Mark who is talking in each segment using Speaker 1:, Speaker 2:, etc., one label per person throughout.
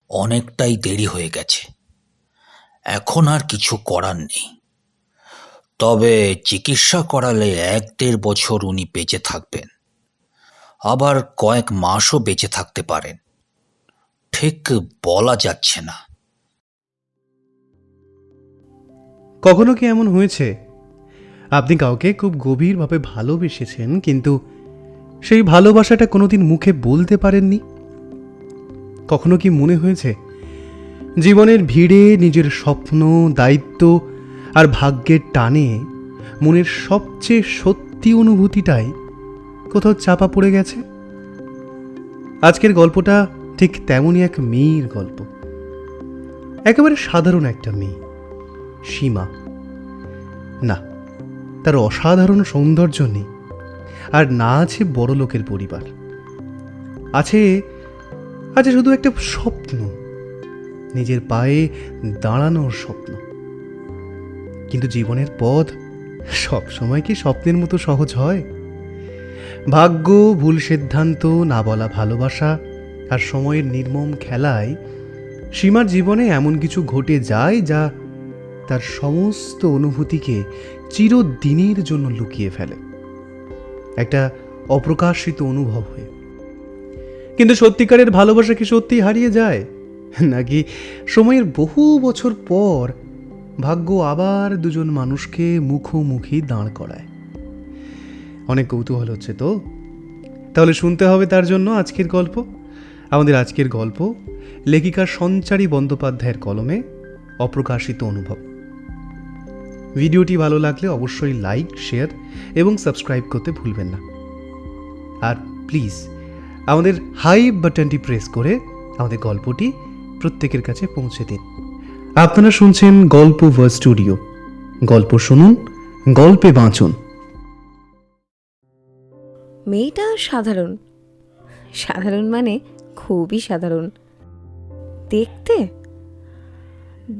Speaker 1: অনেকটাই দেরি হয়ে গেছে। এখন আর কিছু করার নেই। তবে চিকিৎসা করালে 1-1.5 বছর উনি বেঁচে থাকবেন, আবার কয়েক মাসও বেঁচে থাকতে পারেন। ঠিক বলা যাচ্ছে না।
Speaker 2: কখনো কি এমন হয়েছে আপনি কাউকে খুব গভীরভাবে ভালোবেসেছেন, কিন্তু সেই ভালোবাসাটা কোনোদিন মুখে বলতে পারেননি? কখনো কি মনে হয়েছে জীবনের ভিড়ে নিজের স্বপ্ন, দায়িত্ব আর ভাগ্যের টানে মনের সবচেয়ে সত্যি অনুভূতিটাই কোথাও চাপা পড়ে গেছে? আজকের গল্পটা ঠিক তেমনই এক মেয়ের গল্প। একেবারে সাধারণ একটা মেয়ে, সীমা। না, তার অসাধারণ সৌন্দর্য নেই, আর না আছে বড় লোকের পরিবার। আছে আছে শুধু একটা স্বপ্ন, নিজের পায়ে দাঁড়ানোর স্বপ্ন। কিন্তু জীবনের পথ সবসময় কি স্বপ্নের মতো সহজ হয়? ভাগ্য, ভুল সিদ্ধান্ত, না বলা ভালোবাসা আর সময়ের নির্মম খেলায় সীমার জীবনে এমন কিছু ঘটে যায় যা তার সমস্ত অনুভূতিকে চিরদিনের জন্য লুকিয়ে ফেলে, একটা অপ্রকাশিত অনুভব হয়ে। কিন্তু সত্যিকারের ভালোবাসা কি সত্যি হারিয়ে যায়, নাকি সময়ের বহু বছর পর ভাগ্য আবার দুজন মানুষকে মুখোমুখি দাঁড় করায়? অনেক কৌতূহল হচ্ছে তো? তাহলে শুনতে হবে তার জন্য আজকের গল্প। আমাদের আজকের গল্প লেখিকা সঞ্চারী বন্দ্যোপাধ্যায়ের কলমে অপ্রকাশিত অনুভব। ভিডিওটি ভালো লাগলে অবশ্যই লাইক, শেয়ার এবং সাবস্ক্রাইব করতে ভুলবেন না। আর প্লিজ আমাদের হাইপ বাটনটি প্রেস করে আমাদের গল্পটি প্রত্যেকের কাছে পৌঁছে দিন। আপনারা শুনছেন গল্প ভার্স স্টুডিও। গল্প শুনুন, গল্পে বাঁচুন।
Speaker 3: মেয়েটা সাধারণ, সাধারণ মানে খুবই সাধারণ। দেখতে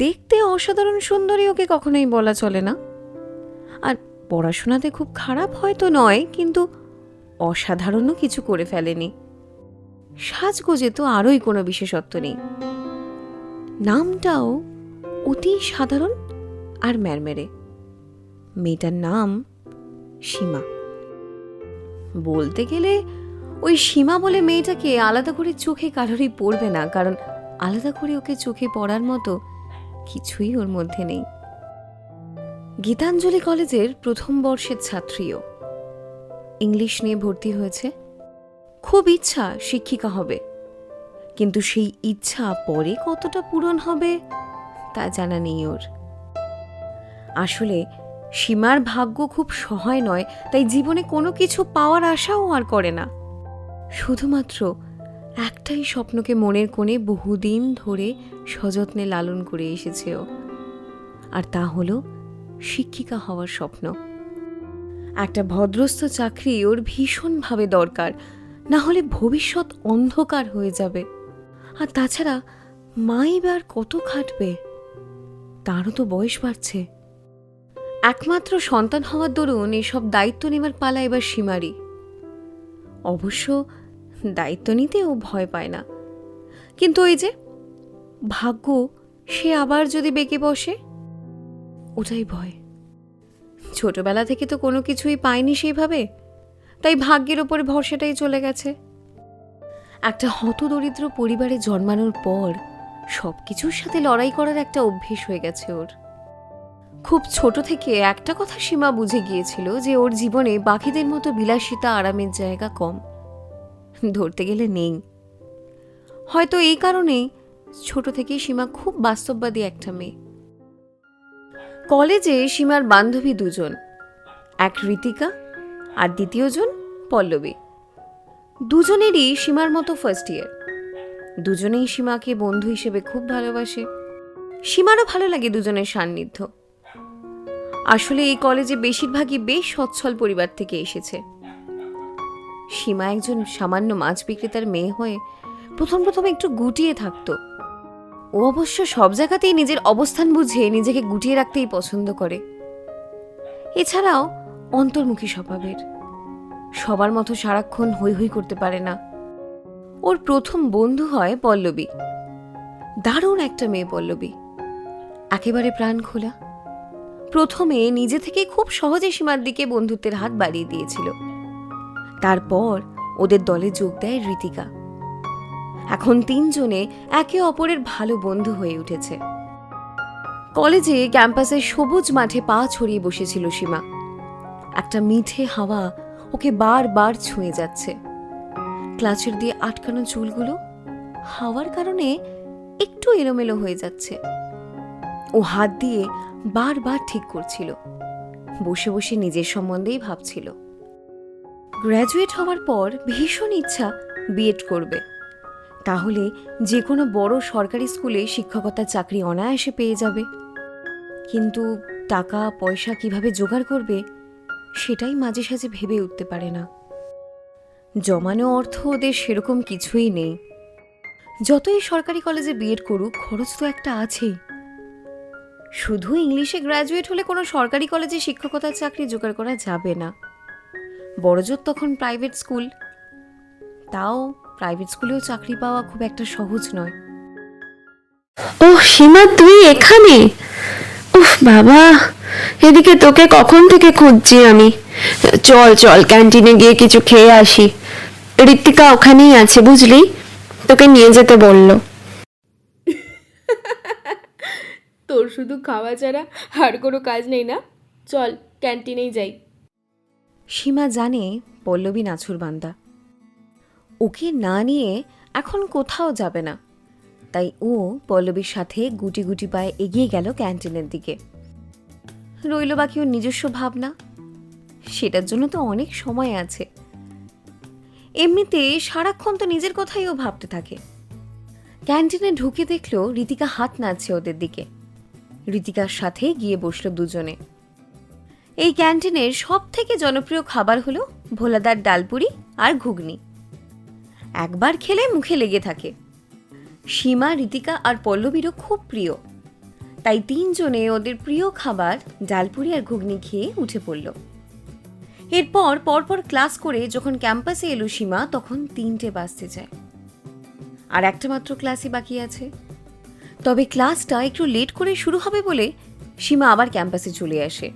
Speaker 3: দেখতে অসাধারণ সুন্দরী ওকে কখনোই বলা চলে না। আর পড়াশোনাতে খুব খারাপ হয়তো নয়, কিন্তু অসাধারণও কিছু করে ফেলেনি। সাজগোজে তো আরোই কোনো বিশেষত্ব নেই। নামটাও অতি সাধারণ আর ম্যারমেরে। মেয়েটার নাম সীমা। বলতে গেলে ওই সীমা বলে মেয়েটাকে আলাদা করে চোখে কারোরই পড়বে না, কারণ আলাদা করে ওকে চোখে পড়ার মতো কিছুই ওর মধ্যে নেই। গীতাঞ্জলি কলেজের প্রথম বর্ষের ছাত্রীও। ইংলিশ নিয়ে ভর্তি হয়েছে। খুব ইচ্ছা শিক্ষিকা হবে, কিন্তু সেই ইচ্ছা পরে কতটা পূরণ হবে তা জানা নেই ওর। আসলে সীমার ভাগ্য খুব সহায় নয়, তাই জীবনে কোনো কিছু পাওয়ার আশাও আর করে না। শুধুমাত্র একটাই স্বপ্নকে মনের কোণে বহুদিন ধরে সযত্নে লালন করে এসেছে ও, আর তা হলো শিক্ষিকা হওয়ার স্বপ্ন। একটা ভদ্রস্থ চাকরি ওর ভীষণভাবে দরকার, না হলে ভবিষ্যৎ অন্ধকার হয়ে যাবে। আর তাছাড়া মাই বা আর কত খাটবে, তারও তো বয়স বাড়ছে। একমাত্র সন্তান হওয়ার দরুন এসব দায়িত্ব নেবার পালা এবার সীমারই। অবশ্য দায়িত্ব নিতে ও ভয় পায় না, কিন্তু ওই যে ভাগ্য, সে আবার যদি বেঁকে বসে, ওটাই ভয়। ছোটবেলা থেকে তো কোনো কিছুই পায়নি সেইভাবে, তাই ভাগ্যের ওপরে ভরসাটাই চলে গেছে। একটা হতদরিদ্র পরিবারে জন্মানোর পর সবকিছুর সাথে লড়াই করার একটা অভ্যেস হয়ে গেছে ওর। খুব ছোট থেকে একটা কথা সীমা বুঝে গিয়েছিল, যে ওর জীবনে বাকিদের মতো বিলাসিতা আরামের জায়গা কম, ধরতে গেলে নেই। হয়তো এই কারণেই ছোট থেকেই সীমা খুব বাস্তববাদী একটা মেয়ে। কলেজে সীমার বান্ধবী দুজন, এক ঋতিকা আর দ্বিতীয়জন পল্লবী। দুজনেরই সীমার মতো ফার্স্ট ইয়ার। দুজনেই সীমাকে বন্ধু হিসেবে খুব ভালোবাসে। সীমারও ভালো লাগে দুজনের সান্নিধ্য। আসলে এই কলেজে বেশিরভাগই বেশ সচ্ছল পরিবার থেকে এসেছে। সীমা একজন সামান্য মাছ বিক্রেতার মেয়ে হয়ে প্রথম প্রথম একটু গুটিয়ে থাকতো। ও অবশ্য সব জায়গাতেই নিজের অবস্থান বুঝে নিজেকে গুটিয়ে রাখতেই পছন্দ করে। এছাড়াও অন্তর্মুখী স্বভাবের, সবার মতো সারাক্ষণ হৈ হৈ করতে পারে না। ওর প্রথম বন্ধু হয় পল্লবী। দারুণ একটা মেয়ে পল্লবী, একেবারে প্রাণ খোলা। প্রথমে নিজে থেকে খুব সহজে সীমার দিকে বন্ধুত্বের হাত বাড়িয়ে দিয়েছিল। তারপর ওদের দলে যোগ দেয় ঋতিকা। এখন তিনজনে একে অপরের ভালো বন্ধু হয়ে উঠেছে। কলেজে ক্যাম্পাসের সবুজ মাঠে পা ছড়িয়ে বসেছিল সীমা। একটা মিঠে হাওয়া ওকে বারবার ছুঁয়ে যাচ্ছে। ক্লাচের দিয়ে আটকানো চুলগুলো হাওয়ার কারণে একটু এলোমেলো হয়ে যাচ্ছে। ও হাত দিয়ে বারবার ঠিক করছিল, বসে বসে নিজের সম্বন্ধেই ভাবছিল। গ্র্যাজুয়েট হওয়ার পর ভীষণ ইচ্ছা বিএড করবে, তাহলে যে কোনো বড় সরকারি স্কুলে শিক্ষকতার চাকরি অনায়াসে পেয়ে যাবে। কিন্তু টাকা পয়সা কিভাবে জোগাড় করবে সেটাই মাঝে সাঝে ভেবে উঠতে পারে না। জমানো অর্থ ওদের সেরকম কিছুই নেই। যতই সরকারি কলেজে বিএড করুক, খরচ তো একটা আছেই। শুধু ইংলিশে গ্র্যাজুয়েট হলে কোনো সরকারি কলেজে শিক্ষকতার চাকরি জোগাড় করা যাবে না। বড়জোর তখন প্রাইভেট স্কুল, তাও প্রাইভেট স্কুলেও চাকরি পাওয়া খুব একটা সহজ নয়।
Speaker 4: ওহ সীমা, তুই এখানে? উফ বাবা, এদিকে তোকে কখন থেকে খুঁজছি আমি। চল চল ক্যান্টিনে গিয়ে কিছু খেয়ে আসি। ঋতিকা ওখানেই আছে বুঝলি, তোকে নিয়ে যেতে বললো।
Speaker 5: তোর শুধু খাওয়া ছাড়া আর কোনো কাজ নেই না? চল ক্যান্টিনেই যাই।
Speaker 3: সীমা জানে পল্লবী নাছুরবান্দা, ওকে না নিয়ে এখন কোথাও যাবে না। তাই ও পল্লবীর সাথে গুটি গুটি পায়ে এগিয়ে গেল ক্যান্টিনের দিকে। রইল বাকি ওর নিজস্ব ভাবনা, সেটার জন্য তো অনেক সময় আছে। এমনিতে সারাক্ষণ তো নিজের কথাই ও ভাবতে থাকে। ক্যান্টিনে ঢুকে দেখলো ঋতিকা হাত নাড়ছে ওদের দিকে। ঋতিকার সাথে গিয়ে বসলো দুজনে। এই ক্যান্টিনের সব থেকে জনপ্রিয় খাবার হলো ভোলাদার ডালপুরি আর ঘুগনি। একবার খেলে মুখে লেগে থাকে। সীমা, ঋতিকা আর পল্লবীরও খুব প্রিয়, তাই তিনজনে ওদের প্রিয় খাবার ডালপুরি আর ঘুগনি খেয়ে উঠে পড়ল। এরপর পরপর ক্লাস করে যখন ক্যাম্পাসে এলো সীমা, তখন 3টে বাজতে যায়। আর একটা মাত্র ক্লাসই বাকি আছে। তবে ক্লাসটা একটু লেট করে শুরু হবে বলে সীমা আবার ক্যাম্পাসে চলে আসে।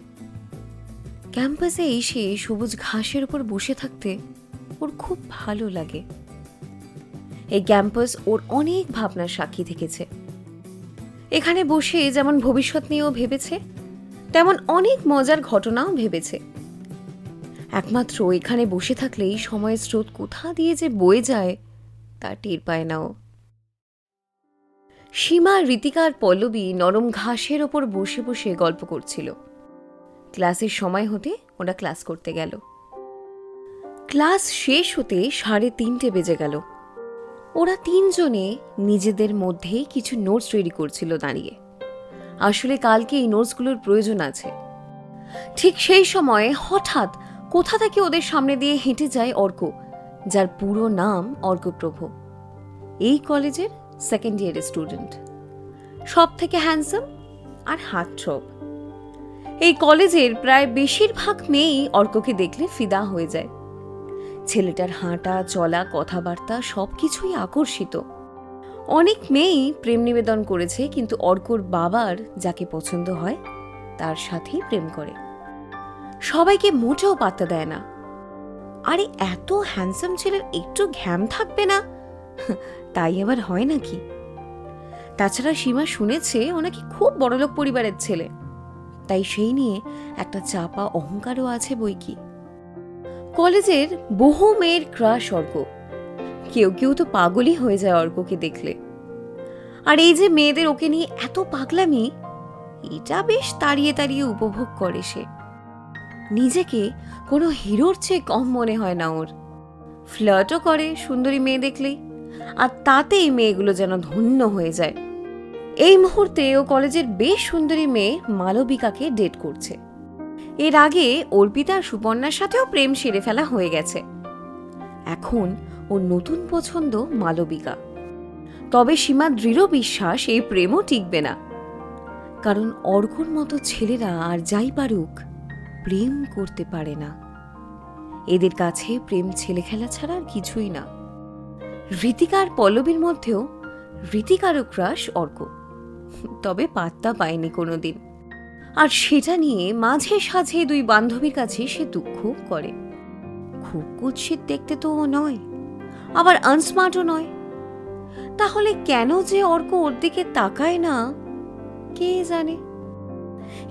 Speaker 3: ক্যাম্পাসে এসে সবুজ ঘাসের উপর বসে থাকতে ওর খুব ভালো লাগে। এই ক্যাম্পাস ওর অনেক ভাবনার সাক্ষী থেকেছে। এখানে বসে যেমন ভবিষ্যৎ নিয়েও ভেবেছে, তেমন অনেক মজার ঘটনাও ভেবেছে। একমাত্র এখানে বসে থাকলেই সময়ের স্রোত কোথা দিয়ে যে বয়ে যায় তা টের পায় না ও। সীমা, ঋতিকা আর পল্লবী নরম ঘাসের ওপর বসে বসে গল্প করছিল। ক্লাসের সময় হতে ওরা ক্লাস করতে গেল। ক্লাস শেষ হতে 3:30 বেজে গেল। ওরা তিনজনে নিজেদের মধ্যেই কিছু নোটস রেডি করছিল দাঁড়িয়ে। আসলে কালকে এই নোটসগুলোর প্রয়োজন আছে। ঠিক সেই সময় হঠাৎ কোথা থেকে ওদের সামনে দিয়ে হেঁটে যায় অর্ক, যার পুরো নাম অর্কপ্রভ। এই কলেজের সেকেন্ড ইয়ারের স্টুডেন্ট, সব থেকে হ্যান্ডসাম আর হাতছপ। এই কলেজের প্রায় বেশিরভাগ মেয়েই অর্ককে দেখলে ফিদা হয়ে যায়। ছেলেটার হাঁটা চলা কথাবার্তা সবকিছুই আকর্ষিত। অনেক মেয়েই প্রেম নিবেদন করেছে, কিন্তু অর্কর বাবার যাকে পছন্দ হয় তার সাথেই প্রেম করে। সবাইকে মোটেও পাত্তা দেয় না। আরে এত হ্যান্ডসাম ছেলের একটু ঘ্যাম থাকবে না? তাই আবার হয় নাকি? তাছাড়া সীমা শুনেছে ও নাকি খুব বড়লোক পরিবারের ছেলে, তাই সেই নিয়ে একটা চাপা অহংকারও আছে বই কি। কলেজের বহু মেয়ের ক্রাশ অর্ক। কেউ কেউ তো পাগলই হয়ে যায় অর্ককে দেখলে। আর এই যে মেয়েদের ওকে নিয়ে এত পাগলামি, এটা বেশ তাড়িয়ে তাড়িয়ে উপভোগ করে সে। নিজেকে কোনো হিরোর চেয়ে কম মনে হয় না ওর। ফ্লার্টও করে সুন্দরী মেয়ে দেখলেই, আর তাতেই মেয়েগুলো যেন ধন্য হয়ে যায়। এই মুহূর্তে ও কলেজের বেশ সুন্দরী মেয়ে মালবিকাকে ডেট করছে। এর আগে অর্পিতা আর সুপর্ণার সাথেও প্রেম সেরে ফেলা হয়ে গেছে। এখন ওর নতুন পছন্দ মালবিকা। তবে সীমা দৃঢ় বিশ্বাস এই প্রেমও টিকবে না, কারণ অর্কর মতো ছেলেরা আর যাই পারুক প্রেম করতে পারে না। এদের কাছে প্রেম ছেলে খেলা ছাড়া আর কিছুই না। ঋতিকা আর পল্লবীর মধ্যেও রীতিকারও ক্রাশ অর্ক, তবে পাত্তা পায়নি কোনোদিন। আর সেটা নিয়ে মাঝে সাঝে দুই বান্ধবীর কাছে সে দুঃখ করে। খুব কুৎসিত দেখতে তো ও নয়, আবার আনস্মার্টও নয়। তাহলে কেন যে অর্ক ওর দিকে তাকায় না কে জানে।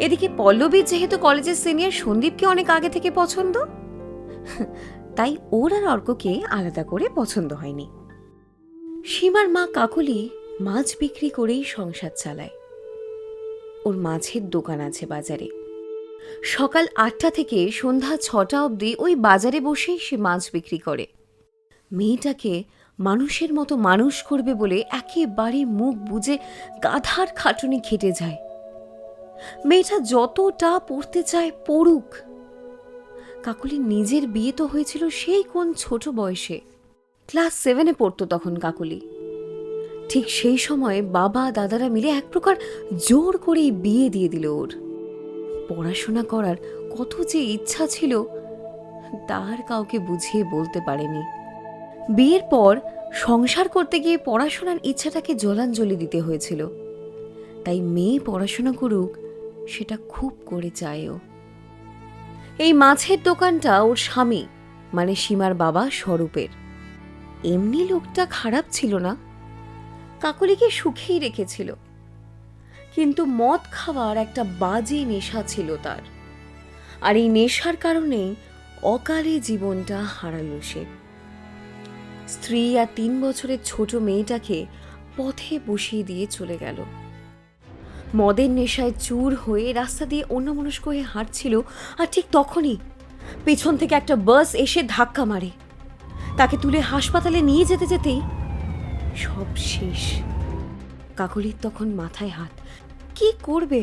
Speaker 3: এদিকে পল্লবীর যেহেতু কলেজের সিনিয়র সন্দীপকে অনেক আগে থেকে পছন্দ, তাই ওর আর অর্ককে আলাদা করে পছন্দ হয়নি। সীমার মা কাকলি মাছ বিক্রি করেই সংসার চালায়। ওর মাছের দোকান আছে বাজারে। সকাল 8টা থেকে সন্ধ্যা 6টা অবধি ওই বাজারে বসেই সে মাছ বিক্রি করে। মেয়েটাকে মানুষের মতো মানুষ করবে বলে একেবারে মুখ বুজে গাধার খাটুনি খেটে যায়। মেয়েটা যতটা পড়তে চায় পড়ুক। কাকলির নিজের বিয়ে তো হয়েছিল সেই কোন ছোট বয়সে, ক্লাস 7-এ পড়তো তখন কাকলি। ঠিক সেই সময়ে বাবা দাদারা মিলে এক প্রকার জোর করেই বিয়ে দিয়ে দিল ওর। পড়াশোনা করার কত যে ইচ্ছা ছিল তার কাউকে বুঝিয়ে বলতে পারেনি। বিয়ের পর সংসার করতে গিয়ে পড়াশোনার ইচ্ছাটাকে জলাঞ্জলি দিতে হয়েছিল। তাই মেয়ে পড়াশোনা করুক সেটা খুব করে চায়ও। এই মাছের দোকানটা ওর স্বামী মানে সীমার বাবা স্বরূপের। এমনি লোকটা খারাপ ছিল না, কাকলিকে সুখেই রেখেছিল। কিন্তু মদ খাওয়ার একটা বাজে নেশা ছিল তার, আর এই নেশার কারণেই অকালে জীবনটা হারালো সে। স্ত্রী আর 3 বছরের ছোট মেয়েটাকে পথে বসিয়ে দিয়ে চলে গেল। মদের নেশায় চুর হয়ে রাস্তা দিয়ে অন্যমনস্ক হয়ে হাঁটছিল, আর ঠিক তখনই পেছন থেকে একটা বাস এসে ধাক্কা মারে। তাকে তুলে হাসপাতালে নিয়ে যেতে যেতেই সব শেষ। কাকলির তখন মাথায় হাত। কি করবে,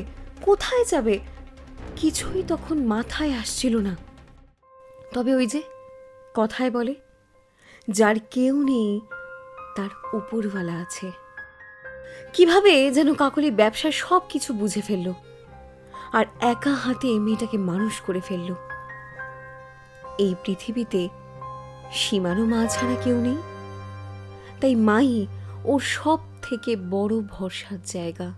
Speaker 3: কোথায় যাবে, কিছুই তখন মাথায় আসছিল না। তবে ওই যে কথায় বলে, যার কেউ নেই তার উপরওয়ালা আছে। কিভাবে যেন কাকলি ব্যবসার সব কিছু বুঝে ফেলল, আর একা হাতে মেয়েটাকে মানুষ করে ফেলল। এই পৃথিবীতে সীমারও মা ছাড়া কেউ নেই, তাই মাই ওর সব থেকে বড় ভরসার জায়গা।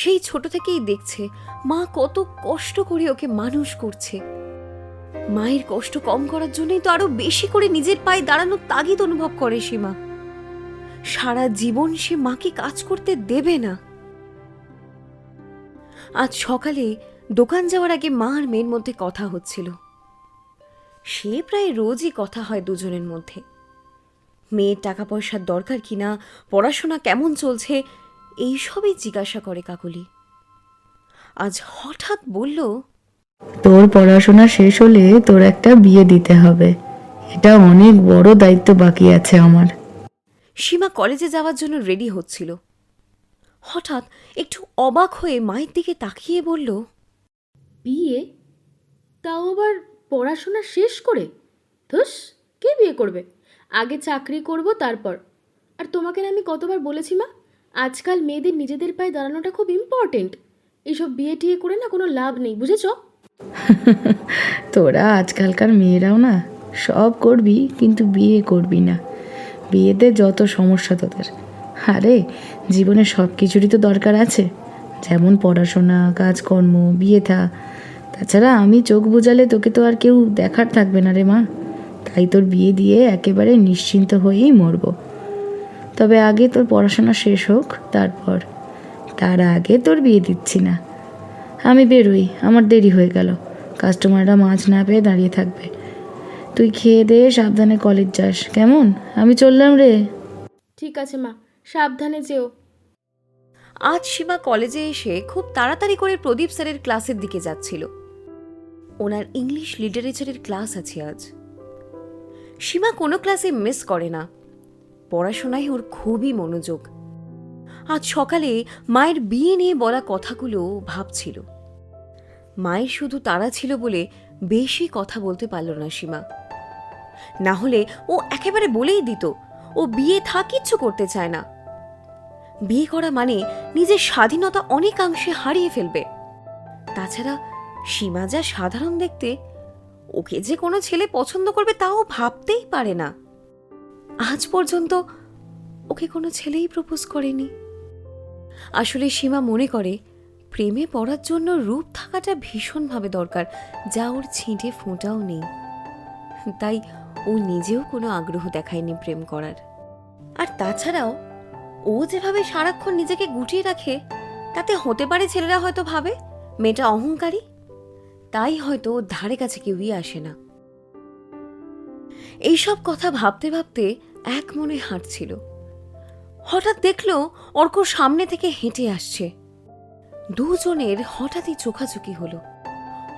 Speaker 3: সেই ছোট থেকেই দেখছে মা কত কষ্ট করে ওকে মানুষ করছে। মায়ের কষ্ট কম করার জন্যই তো আরো বেশি করে নিজের পায়ে দাঁড়ানোর তাগিদ অনুভব করে সীমা। সারা জীবন সে মাকে কাজ করতে দেবে না। আজ সকালে দোকান যাওয়ার আগে মা আর মেয়ের মধ্যে কথা হচ্ছিল। সে প্রায় রোজই কথা হয় দুজনের মধ্যে। মেয়ের টাকা পয়সার দরকার কিনা, পড়াশোনা কেমন চলছে, এইসবই জিজ্ঞাসা করে কাকলি। আজ হঠাৎ বলল,
Speaker 6: তোর পড়াশোনা শেষ হলে তোর একটা বিয়ে দিতে হবে, এটা অনেক বড় দায়িত্ব বাকি আছে আমার।
Speaker 3: সীমা কলেজে যাওয়ার জন্য রেডি হচ্ছিল। হঠাৎ একটু অবাক হয়ে মায়ের দিকে তাকিয়ে বলল,
Speaker 5: বিয়ে? তাও আবার পড়াশোনা শেষ করে? ধুস, কে বিয়ে করবে? আগে চাকরি করব তারপর। আর তোমাকে না আমি কতবার বলেছি মা, আজকাল মেয়েদের নিজেদের পায়ে দাঁড়ানোটা খুব ইম্পর্টেন্ট। এইসব বিয়ে টিয়ে করে না কোনো লাভ নেই, বুঝেছ?
Speaker 6: তোরা আজকালকার মেয়েরাও না সব করবি কিন্তু বিয়ে করবি না। বিয়েতে যত সমস্যা তোদের। আরে জীবনে সব কিছুরই তো দরকার আছে, যেমন পড়াশোনা, কাজকর্ম, বিয়ে থা। তাছাড়া আমি চোখ বুজালে তোকে তো আর কেউ দেখার থাকবে না রে মা। তাই তোর বিয়ে দিয়ে একেবারে নিশ্চিন্ত হয়েই মরব। তবে আগে তোর পড়াশোনা শেষ হোক, তারপর। তার আগে তোর বিয়ে দিচ্ছি না। আমি বেরোই, আমার দেরি হয়ে গেল। কাস্টমাররা মাছ না পেয়ে দাঁড়িয়ে থাকবে। তুই খেয়ে দে, সাবধানে কলেজ যাস, কেমন? আমি চললাম রে।
Speaker 5: ঠিক আছে মা, সাবধানে যেও।
Speaker 3: আজ সীমা কলেজে এসে খুব তাড়াতাড়ি করে প্রদীপ স্যারের ক্লাসের দিকে যাচ্ছিল। ওনার ইংলিশ লিটারেচারের ক্লাস আছে আজ। সীমা কোনো ক্লাসে মিস করে না, পড়াশোনায় ওর খুবই মনোযোগ। আজ সকালে মায়ের বিয়ে নিয়ে বলা কথাগুলো ভাবছিল। মায়ের শুধু তাড়া ছিল বলে বেশি কথা বলতে পারল না সীমা। না হলে ও একেবারে বলেই দিত ও বিয়ে থা কিচ্ছু করতে চায় না। বিয়ে করা মানে নিজের স্বাধীনতা অনেকাংশে হারিয়ে ফেলবে। তাছাড়া সীমা যা সাধারণ দেখতে, ওকে যে কোনো ছেলে পছন্দ করবে তাও ভাবতেই পারে না। আজ পর্যন্ত ওকে কোনো ছেলেই প্রপোজ করেনি। আসলে সীমা মনে করে প্রেমে পড়ার জন্য রূপ থাকাটা ভীষণভাবে দরকার, যা ওর ছিঁটে ফোঁটাও নেই। তাই ও নিজেও কোনো আগ্রহ দেখায়নি প্রেম করার। আর তাছাড়াও ও যেভাবে সারাক্ষণ নিজেকে গুটিয়ে রাখে, তাতে হতে পারে ছেলেরা হয়তো ভাবে মেয়েটা অহংকারী, তাই হয়তো ওর ধারে কাছে কেউই আসে না। এইসব কথা ভাবতে ভাবতে এক মনে হাঁটছিল। হঠাৎ দেখলো অর্ক সামনে থেকে হেঁটে আসছে। দুজনের হঠাৎই চোখাচোখি হলো।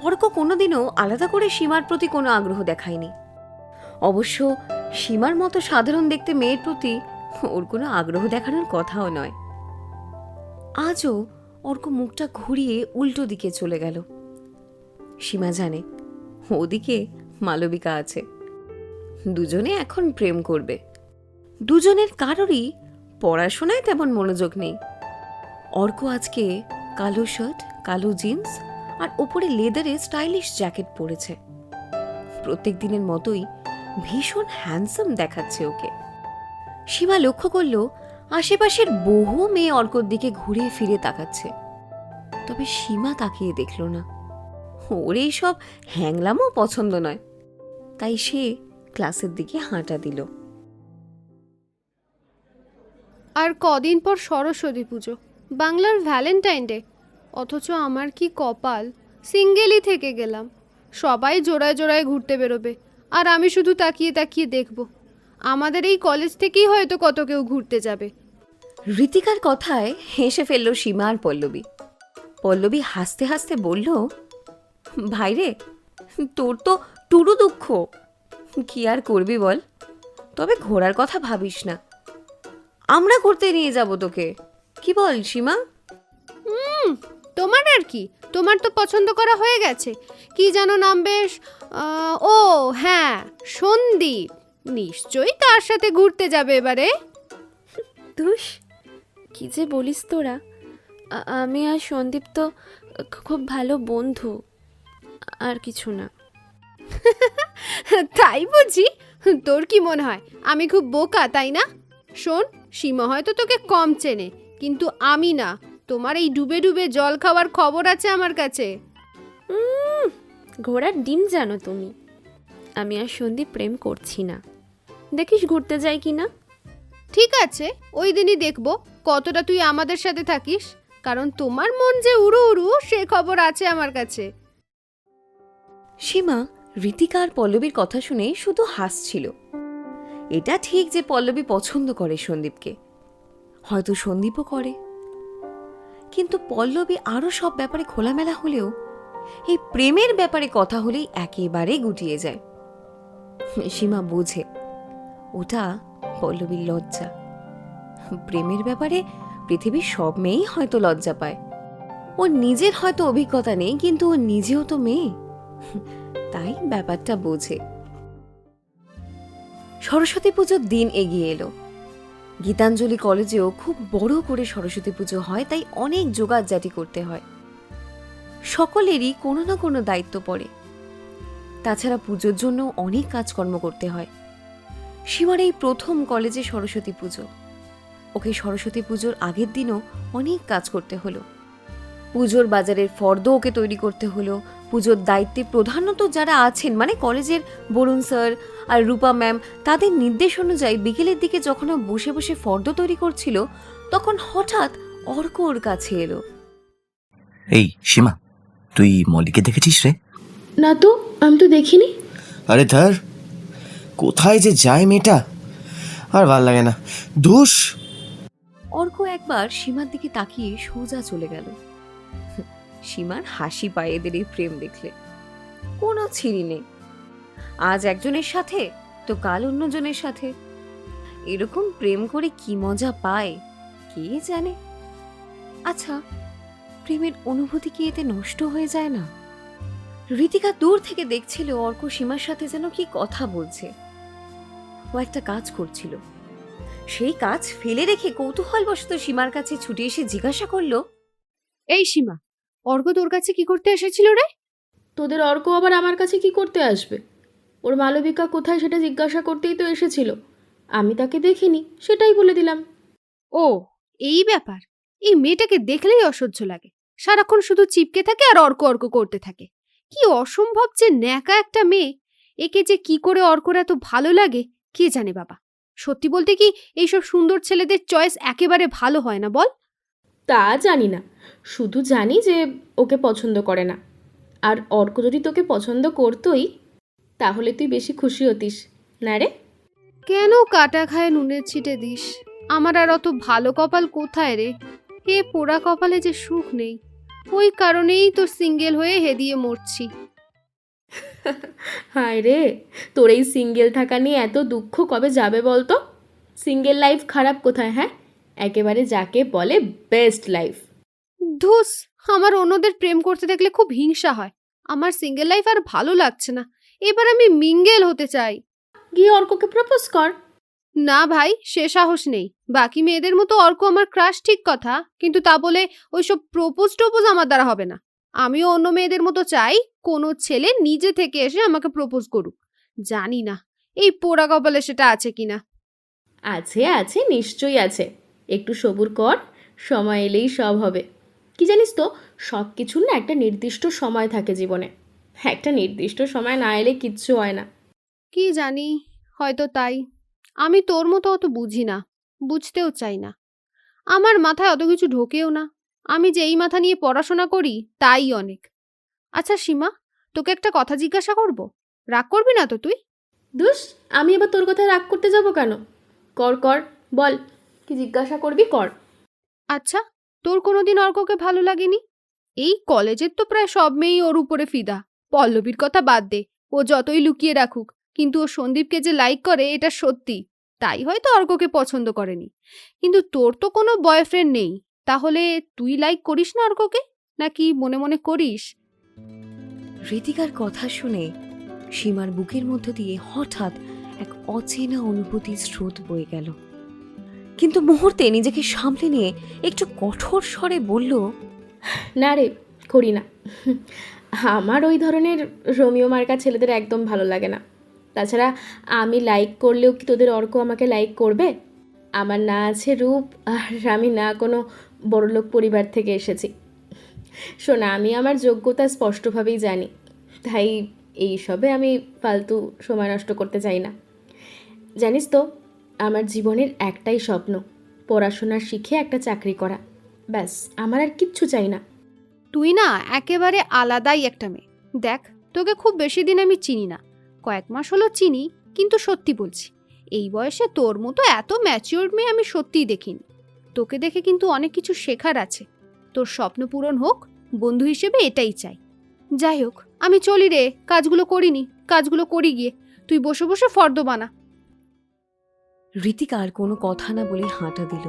Speaker 3: অর্ক কোনোদিনও আলাদা করে সীমার প্রতি কোনো আগ্রহ দেখায়নি। অবশ্য সীমার মতো সাধারণ দেখতে মেয়ের প্রতি ওর কোনো আগ্রহ দেখানোর কথাও নয়। আজও অর্ক মুখটা ঘুরিয়ে উল্টো দিকে চলে গেল। সীমা জানে ওদিকে মালবিকা আছে, দুজনে এখন প্রেম করবে। দুজনের কারোরই পড়াশোনায় তেমন মনোযোগ নেই। অর্ক আজকে কালো শার্ট, কালো জিন্স আর ওপরে লেদারে স্টাইলিশ জ্যাকেট পরেছে। প্রত্যেক দিনের মতোই ভীষণ হ্যান্ডসাম দেখাচ্ছে ওকে। সীমা লক্ষ্য করল আশেপাশের বহু মেয়ে অর্কর দিকে ঘুরে ফিরে তাকাচ্ছে, তবে সীমা তাকিয়ে দেখল না। ওর এইসব হ্যাংলামও পছন্দ নয়, তাই সে ক্লাসের দিকে হাঁটা দিল।
Speaker 7: আর কদিন পর সরস্বতী পুজো, বাংলার ভ্যালেন্টাইন ডে, অথচ আমার কি কপাল, সিঙ্গেলই থেকে গেলাম। সবাই জোড়ায় জোড়ায় ঘুরতে বেরোবে, আর আমি শুধু তাকিয়ে তাকিয়ে দেখব। আমাদের এই কলেজ থেকেই হয়তো কত কেউ ঘুরতে যাবে।
Speaker 3: ঋতিকার কথায় হেসে ফেলল সীমা আর পল্লবী। পল্লবী হাসতে হাসতে বলল, ভাইরে, তোর তো টুরু দুঃখ, কি আর করবি বল। তবে ঘোরার কথা ভাবিস না, আমরা ঘুরতে নিয়ে যাব তোকে। কি বল সীমা?
Speaker 7: তোমার আর কি, তোমার তো পছন্দ করা হয়ে গেছে। কি যেন নাম বেশ, ও হ্যাঁ, সন্দীপ। নিশ্চয়ই তার সাথে ঘুরতে যাবে এবারে।
Speaker 4: ধুস, কি যে বলিস তোরা। আমি আর সন্দীপ তো খুব ভালো বন্ধু, আর কিছু না।
Speaker 7: তাই বুঝি? তোর কি মনে হয় আমি খুব বোকা, তাই না? শোন, সীমা হয়তো তোকে কম চেনে, কিন্তু আমি না। তোমার এই ডুবে ডুবে জল খাওয়ার খবর আছে আমার কাছে।
Speaker 4: ঘোড়ার ডিম জানো তুমি। আমি আর সন্দীপ প্রেম করছি না, দেখিস ঘুরতে যাই কি না।
Speaker 7: ঠিক আছে, ওই দিনই দেখব কতটা তুই আমাদের সাথে থাকিস, কারণ তোমার মন যে উড়ু উড়ু সে খবর আছে আমার কাছে।
Speaker 3: সীমা ঋতিকা আর পল্লবীর কথা শুনে শুধু হাসছিল। এটা ঠিক যে পল্লবী পছন্দ করে সন্দীপকে, হয়তো সন্দীপও করে, কিন্তু পল্লবী আরো সব ব্যাপারে খোলামেলা হলেও এই প্রেমের ব্যাপারে কথা হলেই একেবারে গুটিয়ে যায়। সীমা বোঝে ওটা পল্লবীর লজ্জা। প্রেমের ব্যাপারে পৃথিবীর সব মেয়েই হয়তো লজ্জা পায়। ওর নিজের হয়তো অভিজ্ঞতা নেই, কিন্তু ও নিজেও তো মেয়ে, তাই ব্যাপারটা বোঝে। সরস্বতী পুজোর দিন এগিয়ে এলো। গীতাঞ্জলি কলেজেও খুব বড় করে সরস্বতী পুজো হয়, তাই অনেক জোগাড়জাটি করতে হয়। সকলেরই কোনো না কোনো দায়িত্ব পড়ে। তাছাড়া পুজোর জন্য অনেক কাজকর্ম করতে হয়। সীমার এই প্রথম কলেজে সরস্বতী পুজো। ওকে সরস্বতী পুজোর আগের দিনও অনেক কাজ করতে হলো। পুজোর বাজারের ফর্দ ওকে তৈরি করতে হলো। পুজোর দায়িত্বে প্রধানত যারা আছেন, মানে কলেজের বরুণ স্যার আর রূপা ম্যাম, তাদের নির্দেশ অনুযায়ী বিকেলের দিকে যখন ও বসে বসে ফর্দ তৈরি করছিল, তখন হঠাৎ অর্ক ওর কাছে এলো।
Speaker 8: এই সীমা, তুই মলিকে দেখেছিস রে?
Speaker 5: না তো, আমি তো দেখিনি।
Speaker 8: আরে ধর, কোথায় যে যায় মেয়েটা, আর ভাল লাগে না। ধুস।
Speaker 3: অর্ক একবার সীমার দিকে তাকিয়ে সোজা চলে গেল। সীমার হাসি পায় এদের এই প্রেম দেখলে। কোনো ছিঁড়ি নেই, আজ একজনের সাথে তো কাল অন্যজনের সাথে। এরকম প্রেম করে কি মজা পায় কে জানে। আচ্ছা, প্রেমের অনুভূতি কি এতে নষ্ট হয়ে যায় না? ঋতিকা দূর থেকে দেখছিল অর্ক সীমার সাথে যেন কি কথা বলছে। ও একটা কাজ করছিল, সেই কাজ ফেলে রেখে কৌতূহলবশত সীমার কাছে ছুটে এসে জিজ্ঞাসা করলো,
Speaker 7: এই সীমা, অর্ক তোর কাছে কি করতে এসেছিল রে?
Speaker 5: তোদের অর্ক আবার আমার কাছে কি করতে আসবে? ওর মালবিকা কোথায় সেটা জিজ্ঞাসা করতেই তো এসেছিল। আমি তাকে দেখিনি, সেটাই বলে দিলাম।
Speaker 7: ও, এই ব্যাপার। এই মেয়েটাকে দেখলেই অসহ্য লাগে। সারাক্ষণ শুধু চিপকে থাকে আর অর্ক অর্ক করতে থাকে। কি অসম্ভব যে ন্যাকা একটা মেয়ে! একে যে কি করে অর্কর এত ভালো লাগে কে জানে বাবা। সত্যি বলতে কি, এইসব সুন্দর ছেলেদের চয়েস একেবারে ভালো হয় না বল?
Speaker 5: তা জানি না, শুধু জানি যে ওকে পছন্দ করে না। আর অর্ক যদি তোকে পছন্দ করতোই তাহলে তুই বেশি খুশি হতিস না রে?
Speaker 7: কেন কাটা খায় নুনের ছিটে দিস? আমার আর অত ভালো কপাল কোথায় রে? এ পোড়া কপালে যে সুখ নেই, ওই কারণেই তো সিঙ্গেল হয়ে হেদিয়ে মরছি।
Speaker 5: হায় রে, তোর এই সিঙ্গেল থাকা নিয়ে এত দুঃখ কবে যাবে বলতো? সিঙ্গেল লাইফ খারাপ কোথায়? হ্যাঁ, একেবারে যাকে বলে বেস্ট লাইফ।
Speaker 7: ধুস, আমার অন্যদের প্রেম করতে দেখলে খুব হিংসা হয়। আমার সিঙ্গেল লাইফ আর ভালো লাগছে না। এবার আমি মিঙ্গেল হতে চাই।
Speaker 5: গিয়ে অর্ককে প্রপোজ কর।
Speaker 7: না ভাই, সে সাহস নেই। বাকি মেয়েদের মতো অর্ক আমার ক্রাশ ঠিক কথা, কিন্তু তা বলে ওইসব প্রপোজ টোপোজ আমার দ্বারা হবে না। আমিও অন্য মেয়েদের মতো চাই কোনো ছেলে নিজে থেকে এসে আমাকে প্রপোজ করুক। জানি না এই পোড়া কপালে সেটা আছে কিনা।
Speaker 5: আছে আছে, নিশ্চয়ই আছে। একটু সবুর কর, সময় এলেই সব হবে। কি জানিস তো, সব কিছুর না একটা নির্দিষ্ট সময় থাকে জীবনে। একটা নির্দিষ্ট সময় না এলে কিচ্ছু হয় না।
Speaker 7: কি জানি, হয়তো তাই। আমি তোর মতো অত বুঝি না, বুঝতেও চাই না। আমার মাথায় অত কিছু ঢোকেও না। আমি যে এই মাথা নিয়ে পড়াশোনা করি তাই অনেক। আচ্ছা সীমা, তোকে একটা কথা জিজ্ঞাসা করব, রাগ করবি না তো তুই?
Speaker 5: দুস, আমি এবার তোর কথায় রাগ করতে যাব কেন? কর কর, বল কি জিজ্ঞাসা করবি, কর।
Speaker 7: আচ্ছা, তোর কোনোদিন অর্ককে ভালো লাগেনি? এই কলেজের তো প্রায় সব মেয়েই ওর উপরে ফিদা। পল্লবীর কথা বাদ দে, ও যতই লুকিয়ে রাখুক, কিন্তু ও সন্দীপকে যে লাইক করে এটা সত্যি। তাই হয়তো অর্ককে পছন্দ করেনি। কিন্তু তোর তো কোনো বয়ফ্রেন্ড নেই, তাহলে তুই লাইক করিস না অর্ককে, নাকি মনে মনে করিস?
Speaker 3: ঋতিকার কথা শুনে সীমার বুকের মধ্য দিয়ে হঠাৎ এক অচেনা অনুভূতির স্রোত বয়ে গেল। কিন্তু মুহূর্তে নিজেকে সামলে নিয়ে একটু কঠোর স্বরে বলল,
Speaker 5: না রে, করি না। আমার ওই ধরনের রোমিও মার্কা ছেলেদের একদম ভালো লাগে না। তাছাড়া আমি লাইক করলেও কি তোদের অর্ক আমাকে লাইক করবে? আমার না আছে রূপ, আর আমি না কোনো বড়লোক পরিবার থেকে এসেছি। শোনা, আমি আমার যোগ্যতা স্পষ্টভাবেই জানি, তাই এইসবে আমি ফালতু সময় নষ্ট করতে চাই না। জানিস তো, আমার জীবনের একটাই স্বপ্ন, পড়াশোনা শিখে একটা চাকরি করা। ব্যাস, আমার আর কিচ্ছু চাই না।
Speaker 7: তুই না একেবারে আলাদাই একটা মেয়ে। দেখ, তোকে খুব বেশি দিন আমি চিনি না, কয়েক মাস হলো চিনি, কিন্তু সত্যি বলছি, এই বয়সে তোর মতো এত ম্যাচিওরড মেয়ে আমি সত্যিই দেখিনি। তোকে দেখে কিন্তু অনেক কিছু শেখার আছে। তোর স্বপ্ন পূরণ হোক, বন্ধু হিসেবে এটাই চাই। যাই হোক, আমি চলি রে, কাজগুলো করিনি, কাজগুলো করি গিয়ে। তুই বসে বসে ফর্দ বানা।
Speaker 3: ঋতিকা আর কোনো কথা না বলে হাঁটা দিল।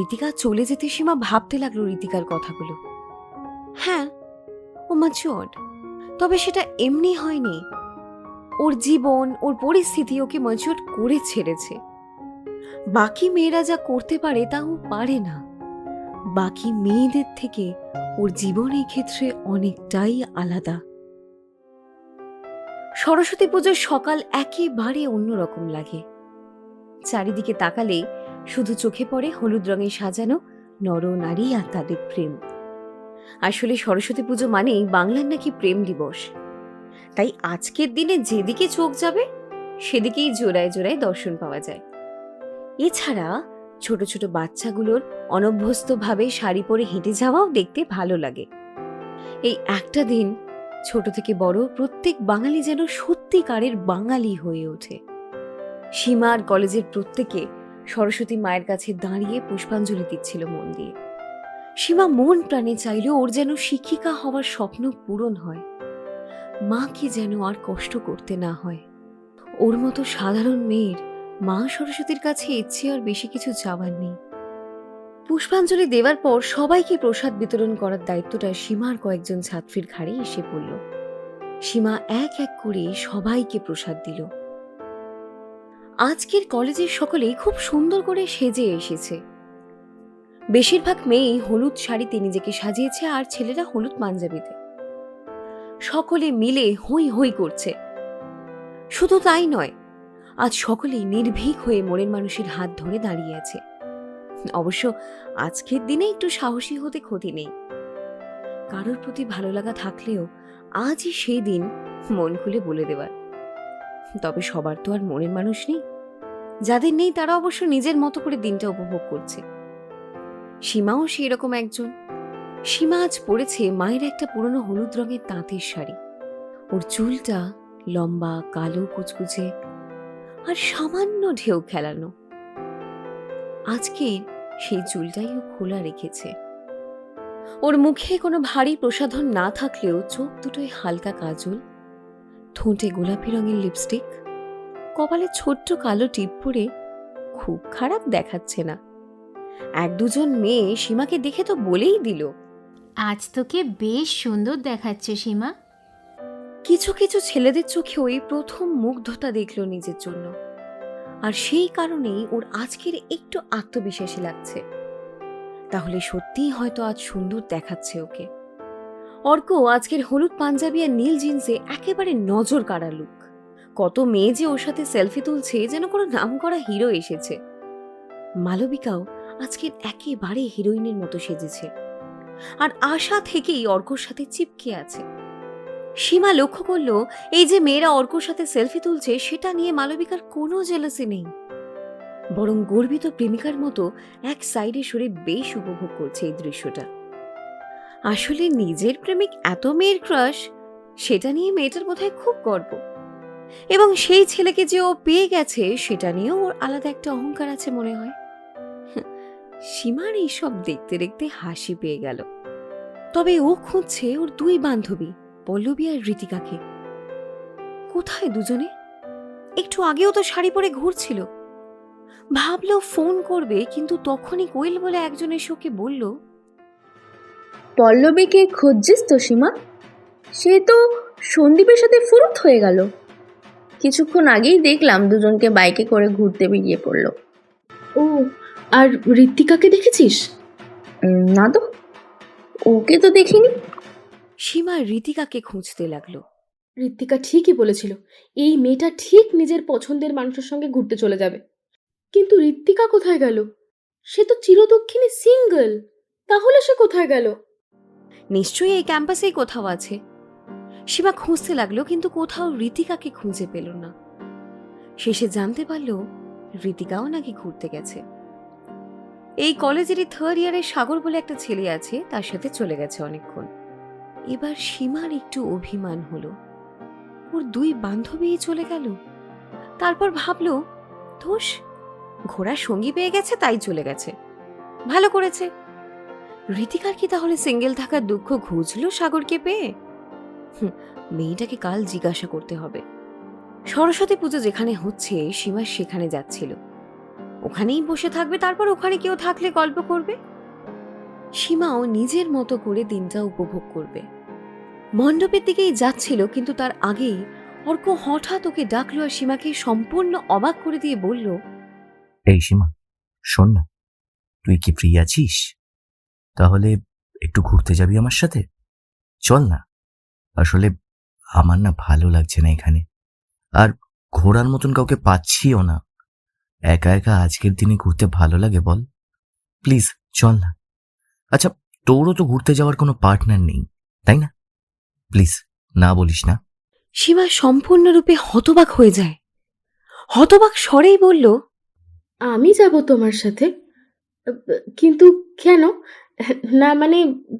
Speaker 3: ঋতিকা চলে যেতে সীমা ভাবতে লাগলো ঋতিকার কথাগুলো। হ্যাঁ, ও ম্যাচিওরড, তবে সেটা এমনি হয়নি। ওর জীবন, ওর পরিস্থিতি ওকে ম্যাচিওরড করে ছেড়েছে। বাকি মেয়েরা যা করতে পারে তা ও পারে না। বাকি মেয়েদের থেকে ওর জীবন এই ক্ষেত্রে অনেকটাই আলাদা। সরস্বতী পুজোর সকাল একেবারে অন্যরকম লাগে। চারিদিকে তাকালে শুধু চোখে পড়ে হলুদ রঙে সাজানো নরনারী আর তাদের প্রেম। আসলে সরস্বতী পুজো মানেই বাংলার নাকি প্রেম দিবস। তাই আজকের দিনে যেদিকে চোখ যাবে সেদিকেই জোড়ায় জোড়ায় দর্শন পাওয়া যায়। এছাড়া ছোট ছোট বাচ্চাগুলোর অনভ্যস্তভাবে শাড়ি পরে হেঁটে যাওয়াও দেখতে ভালো লাগে। এই একটা দিন ছোট থেকে বড় প্রত্যেক বাঙালি যেন সত্যিকারের বাঙালি হয়ে ওঠে। সীমা আর কলেজের প্রত্যেকে সরস্বতী মায়ের কাছে দাঁড়িয়ে পুষ্পাঞ্জলি দিচ্ছিল মন দিয়ে। সীমা মন প্রাণে চাইল ওর যেন শিক্ষিকা হওয়ার স্বপ্ন পূরণ হয়, মাকে যেন আর কষ্ট করতে না হয়। ওর মতো সাধারণ মেয়ের মা সরস্বতীর কাছে ইচ্ছে আর বেশি কিছু চাওয়ার নেই। পুষ্পাঞ্জলি দেওয়ার পর সবাইকে প্রসাদ বিতরণ করার দায়িত্বটা সীমার কয়েকজন ছাত্রীর ঘাড়ে এসে পড়ল। সীমা এক এক করে সবাইকে প্রসাদ দিল। আজকের কলেজের সকলেই খুব সুন্দর করে সেজে এসেছে। বেশিরভাগ মেয়েই হলুদ শাড়িতে নিজেকে সাজিয়েছে আর ছেলেরা হলুদ পাঞ্জাবিতে। সকলে মিলে হই হই করছে। শুধু তাই নয়, আজ সকলেই নির্ভীক হয়ে মনের মানুষের হাত ধরে দাঁড়িয়ে আছে। অবশ্য আজকের দিনে একটু সাহসী হতে ক্ষতি নেই। কারোর প্রতি ভালো লাগা থাকলেও আজই সেই দিন মন খুলে বলে দেওয়ার। তবে সবার তো আর মনের মানুষ নেই। যাদের নেই তারা অবশ্য নিজের মতো করে দিনটা উপভোগ করছে। সীমাও সেই রকম একজন। সীমা আজ পরেছে মায়ের একটা পুরনো হলুদ রঙের তাঁতের শাড়ি। ওর চুলটা লম্বা, কালো, কুচকুচে আর সামান্য ঢেউ খেলানো। আজকের সেই চুলটাই ও খোলা রেখেছে। ওর মুখে কোনো ভারী প্রসাধন না থাকলেও চোখ দুটোয় হালকা কাজল, ঠোঁটে গোলাপি রঙের লিপস্টিক, কপালে ছোট্ট কালো টিপ পরে খুব খারাপ দেখাচ্ছে না। এক দুজন মেয়ে সীমাকে দেখে তো বলেই দিল,
Speaker 9: আজ তোকে বেশ সুন্দর দেখাচ্ছে সীমা।
Speaker 3: কিছু কিছু ছেলেদের চোখে ওই প্রথম মুগ্ধতা দেখল নিজের জন্য। আর সেই কারণেই ওর আজকের একটু আত্মবিশ্বাসী লাগছে। তাহলে সত্যিই হয়তো আজ সুন্দর দেখাচ্ছে ওকে। অর্ক আজকের হলুদ পাঞ্জাবি আর নীল জিন্সে একেবারে নজর কাড়া লুক। কত মেয়ে যে ওর সাথে সেলফি তুলছে, যেন কোনো নামকরা হিরো এসেছে। মালবিকাও আজকের একেবারে হিরোইনের মতো সেজেছে, আর আশা থেকেই অর্কর সাথে চিপকে আছে। সীমা লক্ষ্য করল এই যে মেয়েরা অর্কর সাথে সেলফি তুলছে সেটা নিয়ে মালবিকার কোনো জেলাসি নেই, বরং গর্বিত প্রেমিকার মতো এক সাইডে সরে বেশ উপভোগ করছে এই দৃশ্যটা। আসলে নিজের প্রেমিক এত মেয়ের ক্রাশ, সেটা নিয়ে মেয়েটার বোধহয় খুব গর্ব। এবং সেই ছেলেকে যে ও পেয়ে গেছে সেটা নিয়েও ওর আলাদা একটা অহংকার আছে মনে হয়। সীমার এইসব দেখতে দেখতে হাসি পেয়ে গেল। তবে ও খুঁজছে ওর দুই বান্ধবী পল্লবী আর ঋতিকাকে। কোথায় দুজনে? একটু আগেও তো শাড়ি পরে ঘুরছিল। ভাবলো ফোন করবে, কিন্তু তখনই কোয়েল বলে একজন এসে ওকে বলল,
Speaker 6: পল্লবীকে খুঁজছিস তো সীমা? সে তো সন্দীপের সাথে ফুরুত হয়ে গেল। কিছুক্ষণ আগেই দেখলাম দুজনকে বাইকে করে ঘুরতে বেরিয়ে পড়লো।
Speaker 5: ও, আর ঋত্বিকাকে দেখেছিস?
Speaker 6: না তো, ওকে তো দেখিনি।
Speaker 3: সীমা ঋতিকাকে খুঁজতে লাগলো।
Speaker 5: ঋত্বিকা ঠিকই বলেছিল, এই মেয়েটা ঠিক নিজের পছন্দের মানুষের সঙ্গে ঘুরতে চলে যাবে। কিন্তু ঋত্বিকা কোথায় গেল? সে তো চিরদক্ষিণী সিঙ্গেল। তাহলে সে কোথায় গেল?
Speaker 3: নিশ্চয়ই এই ক্যাম্পাসেই কোথাও আছে। সীমা খুঁজতে লাগলো, কিন্তু কোথাও ঋতিকাকে খুঁজে পেল না। শেষে জানতে পারল ঋতিকাও নাকি ঘুরতে গেছে। এই কলেজেরই থার্ড ইয়ারের সাগর বলে একটা ছেলে আছে, তার সাথে চলে গেছে অনেকক্ষণ। এবার সীমার একটু অভিমান হলো, ওর দুই বান্ধবী চলে গেল। তারপর ভাবলো, ধুস, ঘোড়ার সঙ্গী পেয়ে গেছে তাই চলে গেছে, ভালো করেছে। ঋতিকার কি তাহলে সিঙ্গেল থাকার দুঃখ ঘুচলো সাগরকে পেয়ে? মেয়েটাকে কাল জিজ্ঞাসা করতে হবে। সরস্বতী পুজো যেখানে হচ্ছে সীমা সেখানে যাচ্ছিল। ওখানেই বসে থাকবে, তারপর ওখানে কেউ থাকলে গল্প করবে। সীমাও নিজের মতো করে দিনটা উপভোগ করবে। মণ্ডপের দিকেই যাচ্ছিল, কিন্তু তার আগেই অর্ক হঠাৎ ওকে ডাকলো আর সীমাকে সম্পূর্ণ অবাক করে দিয়ে বলল,
Speaker 10: এই সীমা, শোন না, তুই কি ফ্রি আছিস? তাহলে একটু ঘুরতে যাবি আমার সাথে? চল না। আসলে আমার না ভালো লাগছে না এখানে, আর ঘোরার মতন কাউকে পাচ্ছিও না। একা একা আজকের দিনে ঘুরতে ভালো লাগে বল? প্লিজ চল না। আচ্ছা, তোরও তো ঘুরতে যাওয়ার কোনো পার্টনার নেই, তাই না? প্লিজ না বলিস না।
Speaker 3: সীমা সম্পূর্ণরূপে হতবাক হয়ে যায়। হতবাক স্বরেই বলল,
Speaker 5: আমি যাব তোমার সাথে? কিন্তু কেন? না মানে,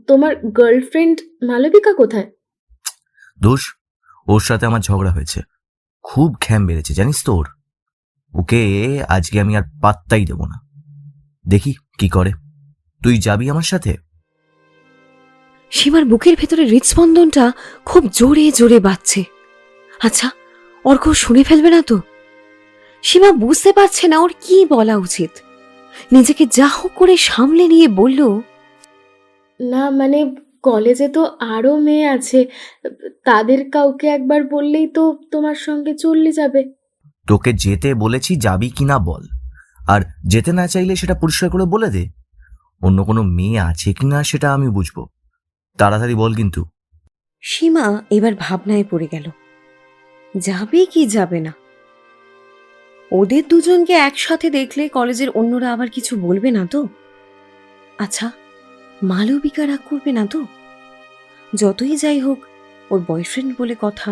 Speaker 5: তোমার গার্লফ্রেন্ড মালবিকা কোথায়?
Speaker 10: দোষ, ওর সাথে আমার ঝগড়া হয়েছে, খুব ঘ্যাম বেড়েছে জানিস তো ওর। ওকে আজকে আমি আর পাত্তাই দেব না, দেখি কি করে। তুই যাবি আমার সাথে?
Speaker 3: সীমার বুকের ভেতরে হৃদস্পন্দনটা খুব জোরে জোরে বাজছে। আচ্ছা, অর্ক শুনে ফেলবে না তো? সীমা বুঝতে পারছে না ওর কি বলা উচিত। নিজেকে যা হোক করে সামলে নিয়ে বলল,
Speaker 5: না মানে, কলেজে তো আরো মেয়ে আছে, তাদের কাউকে একবার বললেই তো তোমার সঙ্গে চলে যাবে।
Speaker 10: তোকে যেতে বলেছি, যাবি কিনা বল। আর যেতে না চাইলে সেটা পরিষ্কার করে বলে দে। অন্য কোনো মেয়ে আছে কিনা সেটা আমি বুঝবো, তাড়াতাড়ি বল কিন্তু।
Speaker 3: সীমা এবার ভাবনায় পড়ে গেল, যাবে কি যাবে না। ওদের দুজনকে একসাথে দেখলে কলেজের অন্যরা আবার কিছু বলবে না তো? আচ্ছা, মালবিকা রাগ করবে না তো? যতই যাই হোক, ওর বয়ফ্রেন্ড বলে কথা।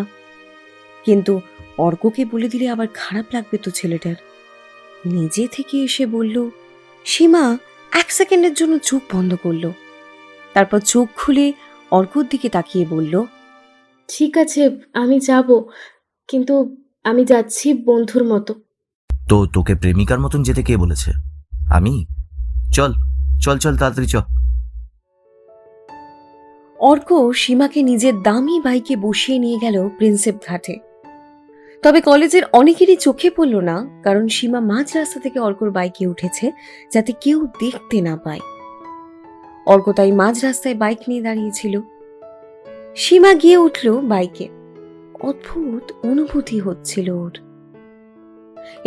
Speaker 3: কিন্তু অর্ককে বলে দিলে আবার খারাপ লাগবে তো ছেলেটার। নিজে থেকে এসে বলল। সীমা 1 সেকেন্ডের জন্য চোখ বন্ধ করলো, তারপর চোখ খুলে অর্কর দিকে তাকিয়ে বলল,
Speaker 5: ঠিক আছে, আমি যাব, কিন্তু আমি যাচ্ছি বন্ধুর মতো।
Speaker 10: তো তোকে প্রেমিকার মতন যেতে কে বলেছে? আমি? চল চল চল তাড়াতাড়ি চ।
Speaker 3: অর্ক সীমাকে নিজের দামি বাইকে বসিয়ে নিয়ে গেল প্রিন্সেপ ঘাটে। তবে কলেজের অনেকেরই চোখে পড়ল না, কারণ সীমা মাঝ রাস্তা থেকে অর্কর বাইকে উঠেছে যাতে কেউ দেখতে না পায়। অর্ক তাই মাঝ রাস্তায় বাইক নিয়ে দাঁড়িয়েছিল। সীমা গিয়ে উঠল বাইকে। অদ্ভুত অনুভূতি হচ্ছিল ওর।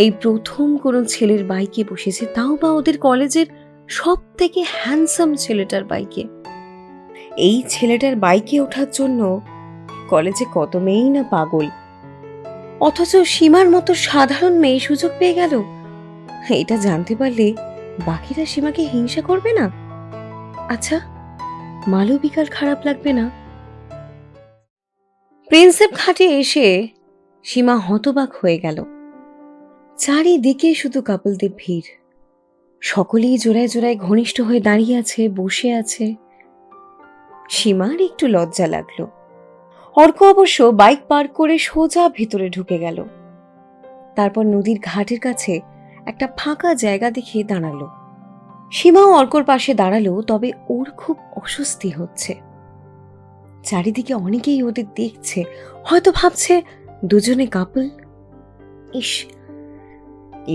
Speaker 3: এই প্রথম কোনো ছেলের বাইকে বসেছে, তাও বা ওদের কলেজের সব থেকে হ্যান্ডসাম ছেলেটার বাইকে। এই ছেলেটার বাইকে ওঠার জন্য কলেজে কত মেয়েই না পাগল, অথচ সীমার মতো সাধারণ মেয়ে সুযোগ পেয়ে গেল। এটা জানতে পারলে বাকিরা সীমাকে হিংসা করবে না? আচ্ছা, মালবিকার খারাপ লাগবে না? প্রিন্সেপ ঘাটে এসে সীমা হতবাক হয়ে গেল। চারিদিকে শুধু কাপলদের ভিড়। সকলেই জোড়ায় জোড়ায় ঘনিষ্ঠ হয়ে দাঁড়িয়ে আছে, বসে আছে। সীমার একটু লজ্জা লাগলো। অর্ক অবশ্য বাইক পার্ক করে সোজা ভিতরে ঢুকে গেল। তারপর নদীর ঘাটের কাছে একটা ফাঁকা জায়গা দেখে দাঁড়ালো। সীমাও অর্কর পাশে দাঁড়ালো, তবে ওর খুব অস্বস্তি হচ্ছে। চারিদিকে অনেকেই ওদের দেখছে, হয়তো ভাবছে দুজনে কাপল। ইস,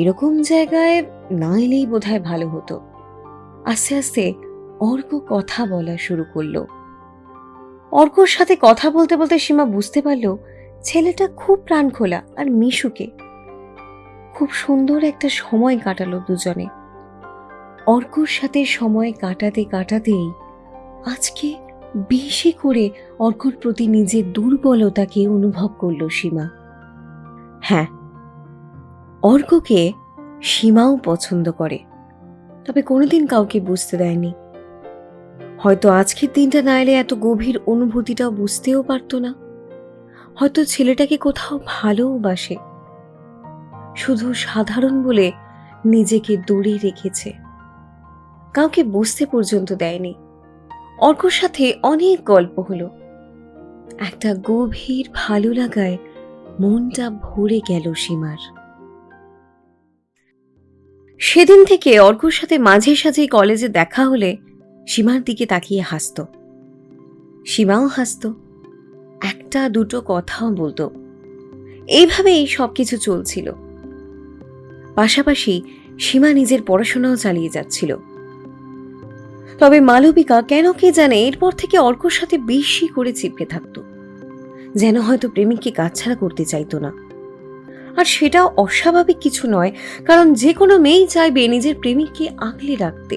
Speaker 3: এরকম জায়গায় না এলেই বোধহয় ভালো হতো। আস্তে আস্তে অর্ক কথা বলা শুরু করলো। অর্কর সাথে কথা বলতে বলতে সীমা বুঝতে পারল ছেলেটা খুব প্রাণখোলা আর মিশুকে। খুব সুন্দর একটা সময় কাটালো দুজনে। অর্কর সাথে সময় কাটাতে কাটাতেই আজকে বেশি করে অর্কর প্রতি নিজের দুর্বলতাকে অনুভব করল সীমা। হ্যাঁ, অর্ককে সীমাও পছন্দ করে, তবে কোনোদিন কাউকে বুঝতে দেয়নি। হয়তো আজকের দিনটা না এলে এত গভীর অনুভূতিটাও বুঝতেও পারতো না। হয়তো ছেলেটাকে কোথাও ভালোবাসে, শুধু সাধারণ বলে নিজেকে দূরে রেখেছে, কাউকে বুঝতে পর্যন্ত দেয়নি। অর্কর সাথে অনেক গল্প হলো। একটা গভীর ভালো লাগায় মনটা ভরে গেল সীমার। সেদিন থেকে অর্কর সাথে মাঝে সাঝে কলেজে দেখা হলে সীমার দিকে তাকিয়ে হাসত, সীমাও হাসত, একটা দুটো কথাও বলতো। এইভাবেই সবকিছু চলছিল। পাশাপাশি সীমা নিজের পড়াশোনাও চালিয়ে যাচ্ছিল। তবে মালবিকা কেন কে জানে এরপর থেকে অর্কর সাথে বেশি করে চিপকে থাকত, যেন হয়তো প্রেমিককে কাছছাড়া করতে চাইতো না। আর সেটাও অস্বাভাবিক কিছু নয়, কারণ যে কোনো মেয়েই চাইবে নিজের প্রেমিককে আগলে রাখতে।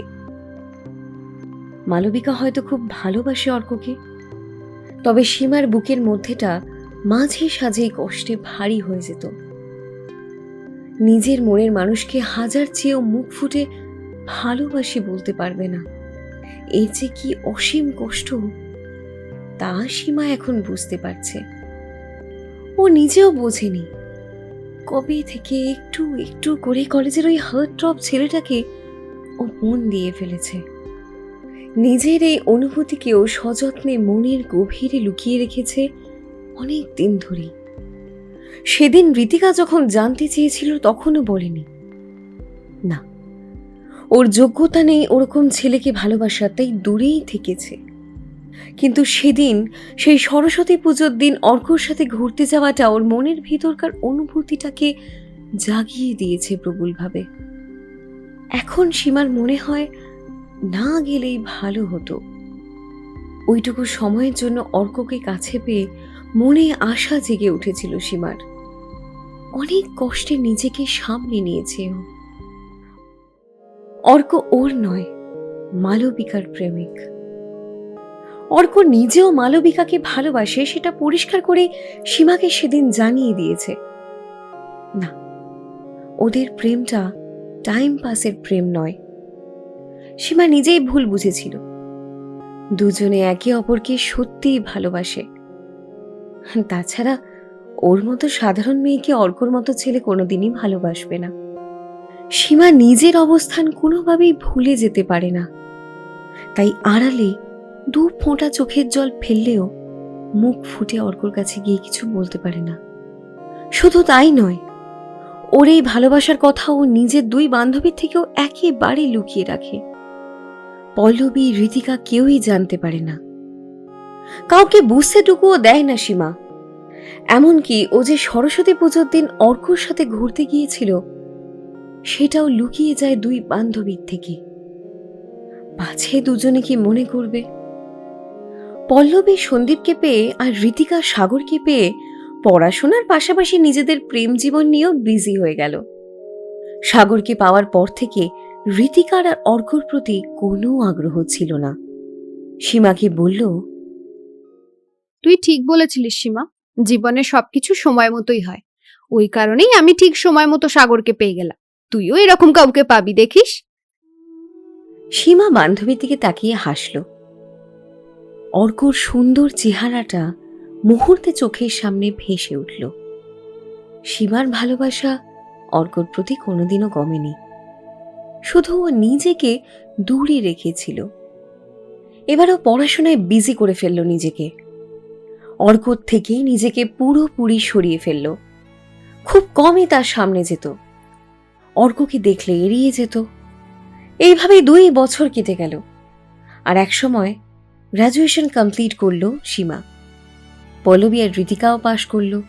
Speaker 3: মালবিকা হয়তো খুব ভালোবাসে অর্ককে, তবে সীমার বুকের মধ্যেটা মাঝে সাঝেই কষ্টে ভারী হয়ে যেত। নিজের মনের মানুষকে হাজার চেয়েও মুখ ফুটে ভালোবাসি বলতে পারবে না। এই যে কি অসীম কষ্ট, তা সীমা এখন বুঝতে পারছে। ও নিজেও বোঝেনি কবে থেকে একটু একটু করে কলেজের ওই হার্ট ড্রপ ছেলেটাকে ও মন দিয়ে ফেলেছে। নিজের এই অনুভূতিকেও সযত্নে মনের গভীরে লুকিয়ে রেখেছে অনেক দিন ধরেই। সেদিন ঋতিকা যখন জানতে চেয়েছিল তখনও বলেনি। না, ওর যোগ্যতা নেই ওরকম ছেলেকে ভালোবাসার, তাই দূরেই থেকেছে। কিন্তু সেদিন সেই সরস্বতী পুজোর দিন অর্কর সাথে ঘুরতে যাওয়াটা ওর মনের ভিতরকার অনুভূতিটাকে জাগিয়ে দিয়েছে প্রবলভাবে। এখন সীমার মনে হয় না গেলেই ভালো হতো। ওইটুকু সময়ের জন্য অর্ককে কাছে পেয়ে মনে আশা জেগে উঠেছিল সীমার। অনেক কষ্টে নিজেকে সামনে নিয়েছে ও। অর্ক ওর নয়, মালবিকার প্রেমিক। অর্ক নিজেও মালবিকাকে ভালোবাসে, সেটা পরিষ্কার করে সীমাকে সেদিন জানিয়ে দিয়েছে। না, ওদের প্রেমটা টাইম পাসের প্রেম নয়। সীমা নিজেই ভুল বুঝেছিল। দুজনে একে অপরকে সত্যিই ভালোবাসে। তাছাড়া ওর মতো সাধারণ মেয়েকে অর্কর মতো ছেলে কোনোদিনই ভালোবাসবে না। সীমা নিজের অবস্থান কোনোভাবেই ভুলে যেতে পারে না, তাই আড়ালে 2 ফোঁটা চোখের জল ফেললেও মুখ ফুটে অর্কর কাছে গিয়ে কিছু বলতে পারে না। শুধু তাই নয়, ওর এই ভালোবাসার কথা ও নিজের 2 বান্ধবীর থেকেও একেবারে লুকিয়ে রাখে। পল্লবী, ঋতিকা কেউই জানতে পারে না, কাউকে বুঝতেটুকুও দেয় না সীমা। এমনকি ও যে সরস্বতী পুজোর দিন অর্কর সাথে ঘুরতে গিয়েছিল সেটাও লুকিয়ে যায় 2 বান্ধবীর থেকে। পাছে দুজনে কি মনে করবে। পল্লবী সন্দীপকে পেয়ে আর ঋতিকা সাগরকে পেয়ে পড়াশোনার পাশাপাশি নিজেদের প্রেম জীবন নিয়েও বিজি হয়ে গেল। সাগরকে পাওয়ার পর থেকে ঋতিকার আর অর্কর প্রতি কোনো আগ্রহ ছিল না। সীমাকে বলল,
Speaker 7: তুই ঠিক বলেছিলিস সীমা, জীবনে সবকিছু সময় মতোই হয়। ওই কারণেই আমি ঠিক সময় মতো সাগরকে পেয়ে গেলাম। তুইও এরকম কাউকে পাবি দেখিস।
Speaker 3: সীমা বান্ধবীর দিকে তাকিয়ে হাসল। অর্কর সুন্দর চেহারাটা মুহূর্তে চোখের সামনে ভেসে উঠল। সীমার ভালোবাসা অর্কর প্রতি কোনোদিনও কমেনি, শুধু ও নিজেকে দূরে রেখেছিল। এবারও পড়াশোনায় বিজি করে ফেলল নিজেকে। অর্কর থেকেই নিজেকে পুরোপুরি সরিয়ে ফেলল। খুব কমই তার সামনে যেত, অর্ককে দেখলে এড়িয়ে যেত। এইভাবে 2 বছর কেটে গেল, আর একসময় গ্র্যাজুয়েশন কমপ্লিট করলো সীমা। পল্লবী আর ঋতিকাও পাশ করলো।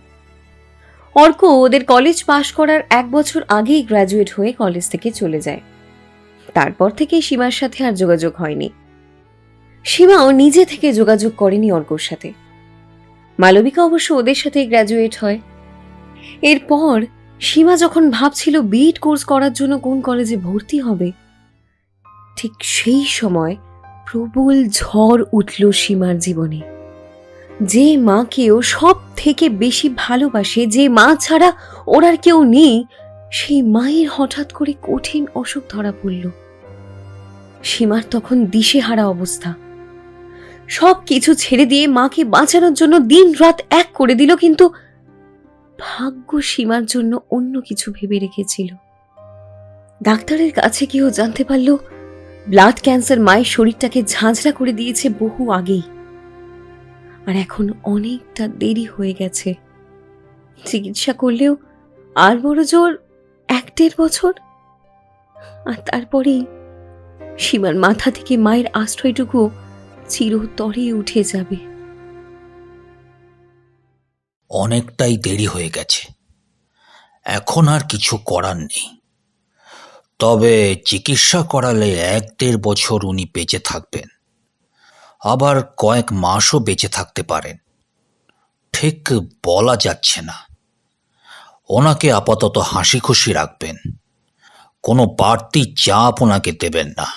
Speaker 3: অর্ক ওদের কলেজ পাশ করার 1 বছর আগেই গ্র্যাজুয়েট হয়ে কলেজ থেকে চলে যায়। তারপর থেকে সীমার সাথে আর যোগাযোগ হয়নি। সীমাও নিজে থেকে যোগাযোগ করেনি অর্কর সাথে। মালবিকা অবশ্য ওদের সাথে গ্র্যাজুয়েট হয়। এরপর সীমা যখন ভাবছিল বিএড কোর্স করার জন্য কোন কলেজে ভর্তি হবে, ঠিক সেই সময় প্রবল ঝড় উঠল সীমার জীবনে। যে মাকেও সব থেকে বেশি ভালোবাসে, যে মা ছাড়া ওর আর কেউ নেই, সেই মায়ের হঠাৎ করে কঠিন অসুখ ধরা পড়ল। সীমার তখন দিশেহারা অবস্থা। সব কিছু ছেড়ে দিয়ে মাকে বাঁচানোর জন্য দিন রাত এক করে দিল, কিন্তু ভাগ্য সীমার জন্য অন্য কিছু ভেবে রেখেছিল। ডাক্তারের কাছে গিয়েও জানতে পারল ব্লাড ক্যান্সার মায়ের শরীরটাকে ঝাঁঝরা করে দিয়েছে বহু আগেই, আর এখন অনেকটা দেরি হয়ে গেছে। চিকিৎসা করলেও আর বড় জোর 1-1.5 বছর, আর তারপরেই সীমার মাথা থেকে মায়ের আশ্রয়টুকু চিরতরে উঠে যাবে।
Speaker 1: অনেকটাই দেরি হয়ে গেছে, এখন আর কিছু করার নেই। তবে চিকিৎসা করালে 1-1.5 বছর উনি বেঁচে থাকবেন, আবার কয়েক মাসও বেঁচে থাকতে পারেন। ঠিক বলা যাচ্ছে না। ওনাকে আপাতত হাসি খুশি রাখবেন, কোনো বাড়তি চাপ ওনাকে দেবেন না।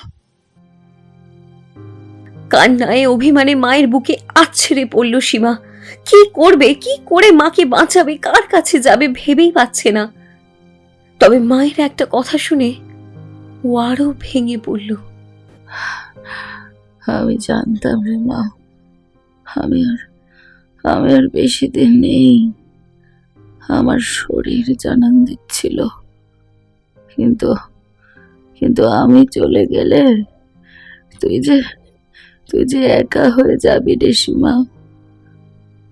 Speaker 3: কান্নায় অভিমানে মায়ের বুকে আছড়ে পড়ল সীমা। কি করবে, কি করে মাকে বাঁচাবে, কার কাছে যাবে ভেবেই পাচ্ছে না। তবে মায়ের একটা কথা শুনে ও আরো ভেঙে পড়ল।
Speaker 6: আমি জানতাম রে মা, আমি আর বেশি দিন নেই। আমার শরীর জানান দিচ্ছিল, কিন্তু আমি চলে গেলে তুই যে একা হয়ে যাবি রে সীমা।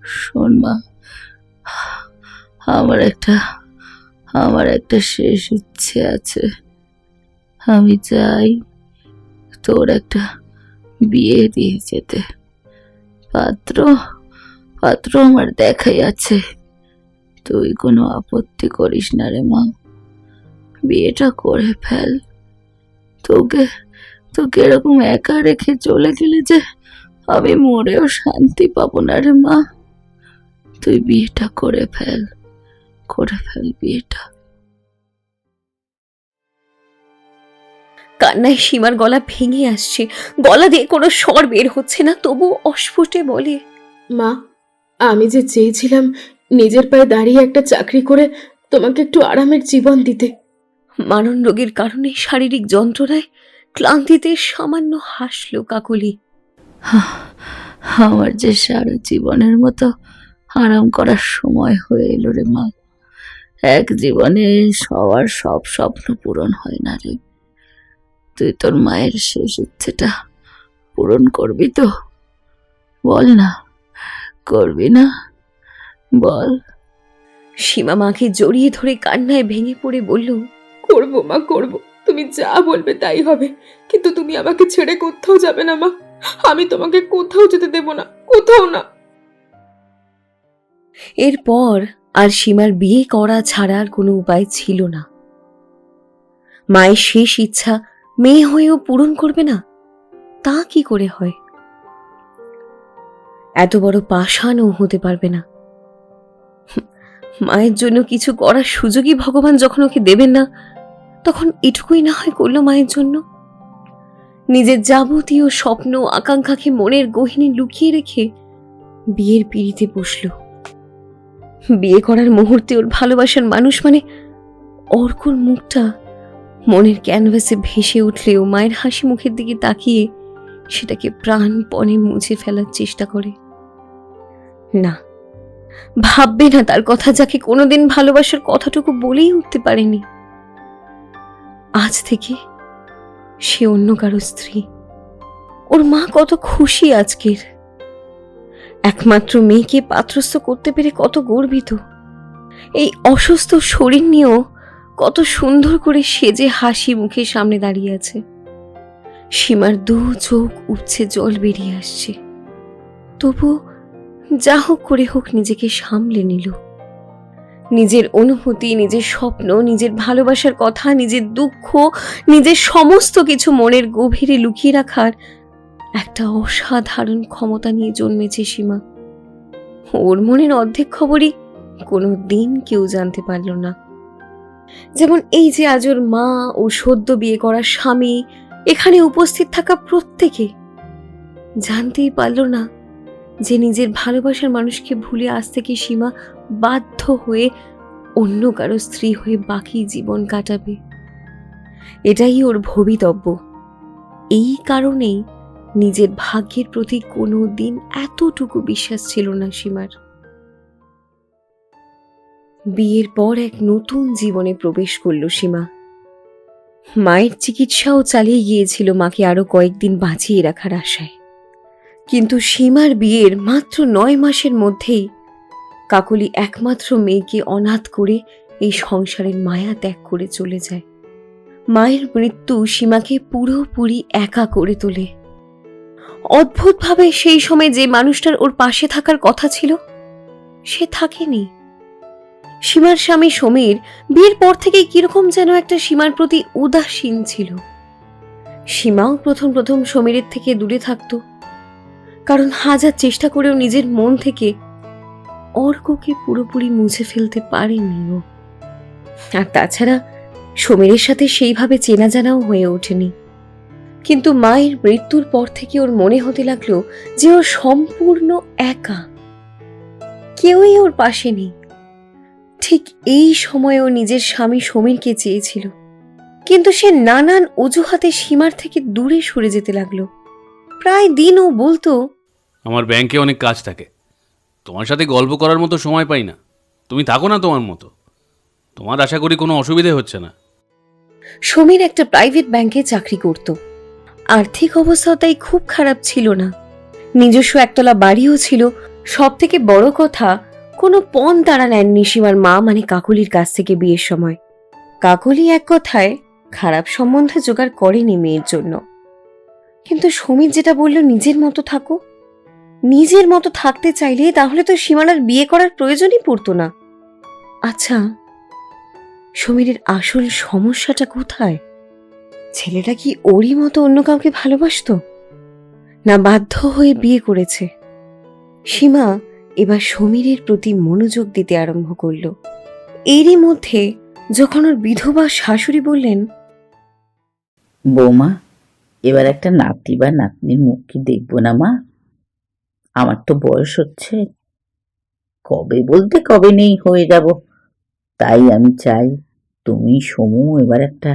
Speaker 6: শোন মা, আমার একটা শেষ ইচ্ছে আছে। আমি চাই তোর একটা বিয়ে দিয়ে যেতে। পাত্র আমার দেখাই আছে। তুই কোনো আপত্তি করিস না রে মা, বিয়েটা করে ফেল। তোকে এরকম একা রেখে চলে গেলে যে আমি মরেও শান্তি পাবো না রে মা। তুই বিয়েটা করে ফেল বিয়েটা।
Speaker 3: কান্নায় সীমার গলা ভেঙে আসছে, গলা দিয়ে কোনো স্বর বের হচ্ছে না, তবু অস্ফুটে বলে,
Speaker 5: মা, আমি যে চেয়েছিলাম নিজের পায়ে দাঁড়িয়ে একটা চাকরি করে তোমাকে একটু আরামের জীবন দিতে,
Speaker 3: মারণ রোগের কারণে শারীরিক যন্ত্রণায় ক্লান্তিতে সামান্য হাসল কাকলি।
Speaker 6: আমার যে সারা জীবনের মতো আরাম করার সময় হয়ে এলো রে মা। এক জীবনে সবার সব স্বপ্ন পূরণ হয় না রে। তুই তোর মায়ের শেষ ইচ্ছেটা পূরণ করবি তো? বল না, করবি না? বল।
Speaker 3: সীমা মাকে জড়িয়ে ধরে কান্নায় ভেঙে পড়ে বলল,
Speaker 5: করব মা, করব। তুমি যা বলবে তাই হবে, কিন্তু তুমি আমাকে ছেড়ে কোথাও যাবে না মা। আমি তোমাকে কোথাও যেতে দেব না, কোথাও না।
Speaker 3: এরপর আর সীমার বিয়ে করা ছাড়া আর কোনো উপায় ছিল না। মায়ের শেষ ইচ্ছা মেয়ে হয়েও পূরণ করবে না, তা কি করে হয়? এত বড় পাষাণও হতে পারবে না। মায়ের জন্য কিছু করার সুযোগই ভগবান যখন ওকে দেবেন না, তখন এটুকুই না হয় করলো মায়ের জন্য। নিজের যাবতীয় স্বপ্ন আকাঙ্ক্ষাকে মনের গহীনে লুকিয়ে রেখে বিয়ের পিঁড়িতে বসল। বিয়ে করার মুহূর্তে ওর ভালোবাসার মানুষ মানে অর্কর মুখটা মনের ক্যানভাসে ভেসে উঠলেও মায়ের হাসি মুখের দিকে তাকিয়ে সেটাকে প্রাণপণে মুছে ফেলার চেষ্টা করে। না, ভাববে না তার কথা, যাকে কোনোদিন ভালোবাসার কথাটুকু বলেই উঠতে পারেনি। আজ থেকে সে অন্য কারো স্ত্রী। ওর মা কত খুশি আজকের। একমাত্র মেয়েকে পাত্রস্থ করতে পেরে কত গর্বিত। এই অসুস্থ শরীর নিয়েও কত সুন্দর করে সেজে হাসি মুখে সামনে দাঁড়িয়ে আছে। সীমার দু চোখ উপচে জল বেরিয়ে আসছে, তবু যা হোক করে হোক নিজেকে সামলে নিল। নিজের অনুভূতি, নিজের স্বপ্ন, নিজের ভালোবাসার কথা, নিজের দুঃখ, নিজের সমস্ত কিছু মনের গভীরে লুকিয়ে রাখার একটা অসাধারণ ক্ষমতা নিয়ে জন্মেছে সীমা। ওর মনের অর্ধেক খবরই কোনো দিন কেউ জানতে পারল না। যেমন এই যে আজ ওর মা ও সদ্য বিয়ে করা স্বামী, এখানে উপস্থিত থাকা প্রত্যেকে জানতেই পারল না যে নিজের ভালোবাসার মানুষকে ভুলে আজ থেকে সীমা বাধ্য হয়ে অন্য কারো স্ত্রী হয়ে বাকি জীবন কাটাবে। এটাই ওর ভবিতব্য। এই কারণেই নিজের ভাগ্যের প্রতি কোনো দিন এতটুকু বিশ্বাস ছিল না সীমার। বিয়ের পর এক নতুন জীবনে প্রবেশ করল সীমা। মায়ের চিকিৎসাও চালিয়ে গিয়েছিল মাকে আরো কয়েকদিন বাঁচিয়ে রাখার আশায়। কিন্তু সীমার বিয়ের মাত্র 9 মাসের মধ্যেই কাকলি একমাত্র মেয়েকে অনাথ করে এই সংসারের মায়া ত্যাগ করে চলে যায়। মায়ের মৃত্যু সীমাকে পুরোপুরি একা করে তোলে। অদ্ভুতভাবে সেই সময় যে মানুষটার ওর পাশে থাকার কথা ছিল সে থাকেনি। সীমার স্বামী সমীর বিয়ের পর থেকেই কিরকম যেন একটা সীমার প্রতি উদাসীন ছিল। সীমাও প্রথম প্রথম সমীরের থেকে দূরে থাকতো, কারণ হাজার চেষ্টা করেও নিজের মন থেকে অর্ককে পুরোপুরি মুছে ফেলতে পারেনি ও। আর তাছাড়া সমীরের সাথে সেইভাবে চেনা জানাও হয়ে ওঠেনি। কিন্তু মায়ের মৃত্যুর পর থেকে ওর মনে হতে লাগলো যে ও সম্পূর্ণ একা, কেউই ওর পাশে নেই। ঠিক এই সময় ও নিজের স্বামী সমীরকে চেয়েছিল, কিন্তু সে নানান অজুহাতে সীমার থেকে দূরে সরে যেতে লাগলো। প্রায় দিন ও বলতো,
Speaker 11: আমার ব্যাংকে অনেক কাজ থাকে, তোমার সাথে গল্প করার মতো সময় পাই না, তুমি থাকো না তোমার মতো, তোমার আশা করি কোনো অসুবিধে হচ্ছে না।
Speaker 3: সমীর একটা প্রাইভেট ব্যাংকে চাকরি করত। আর্থিক অবস্থাও তাই খুব খারাপ ছিল না। নিজস্ব একতলা বাড়িও ছিল। সব থেকে বড় কথা, কোনো পণ তারা নেননি সীমার মা মানে কাকলির কাছ থেকে বিয়ের সময়। কাকলি এক কথায় খারাপ সম্বন্ধ জোগাড় করেনি মেয়ের জন্য। কিন্তু সমীর যেটা বলল, নিজের মতো থাকো, নিজের মতো থাকতে চাইলে তাহলে তো সীমার আর বিয়ে করার প্রয়োজনই পড়তো না। আচ্ছা, সমীরের আসল সমস্যাটা কোথায়? ছেলেটা কি ওরই মতো অন্য কাউকে ভালোবাসতো, না বাধ্য হয়ে বিয়ে করেছে? সীমা এবার সমীরের প্রতি মনোযোগ দিতে আরম্ভ করল। এরই মধ্যে যখন ওর বিধবা শাশুড়ি বললেন,
Speaker 12: বৌমা, এবার একটা নাতি বা নাতনির মুখ কি দেখবো না মা? আমার তো বয়স হচ্ছে, কবে বলতে কবে নেই হয়ে যাব, তাই আমি চাই তুমি সমু এবার একটা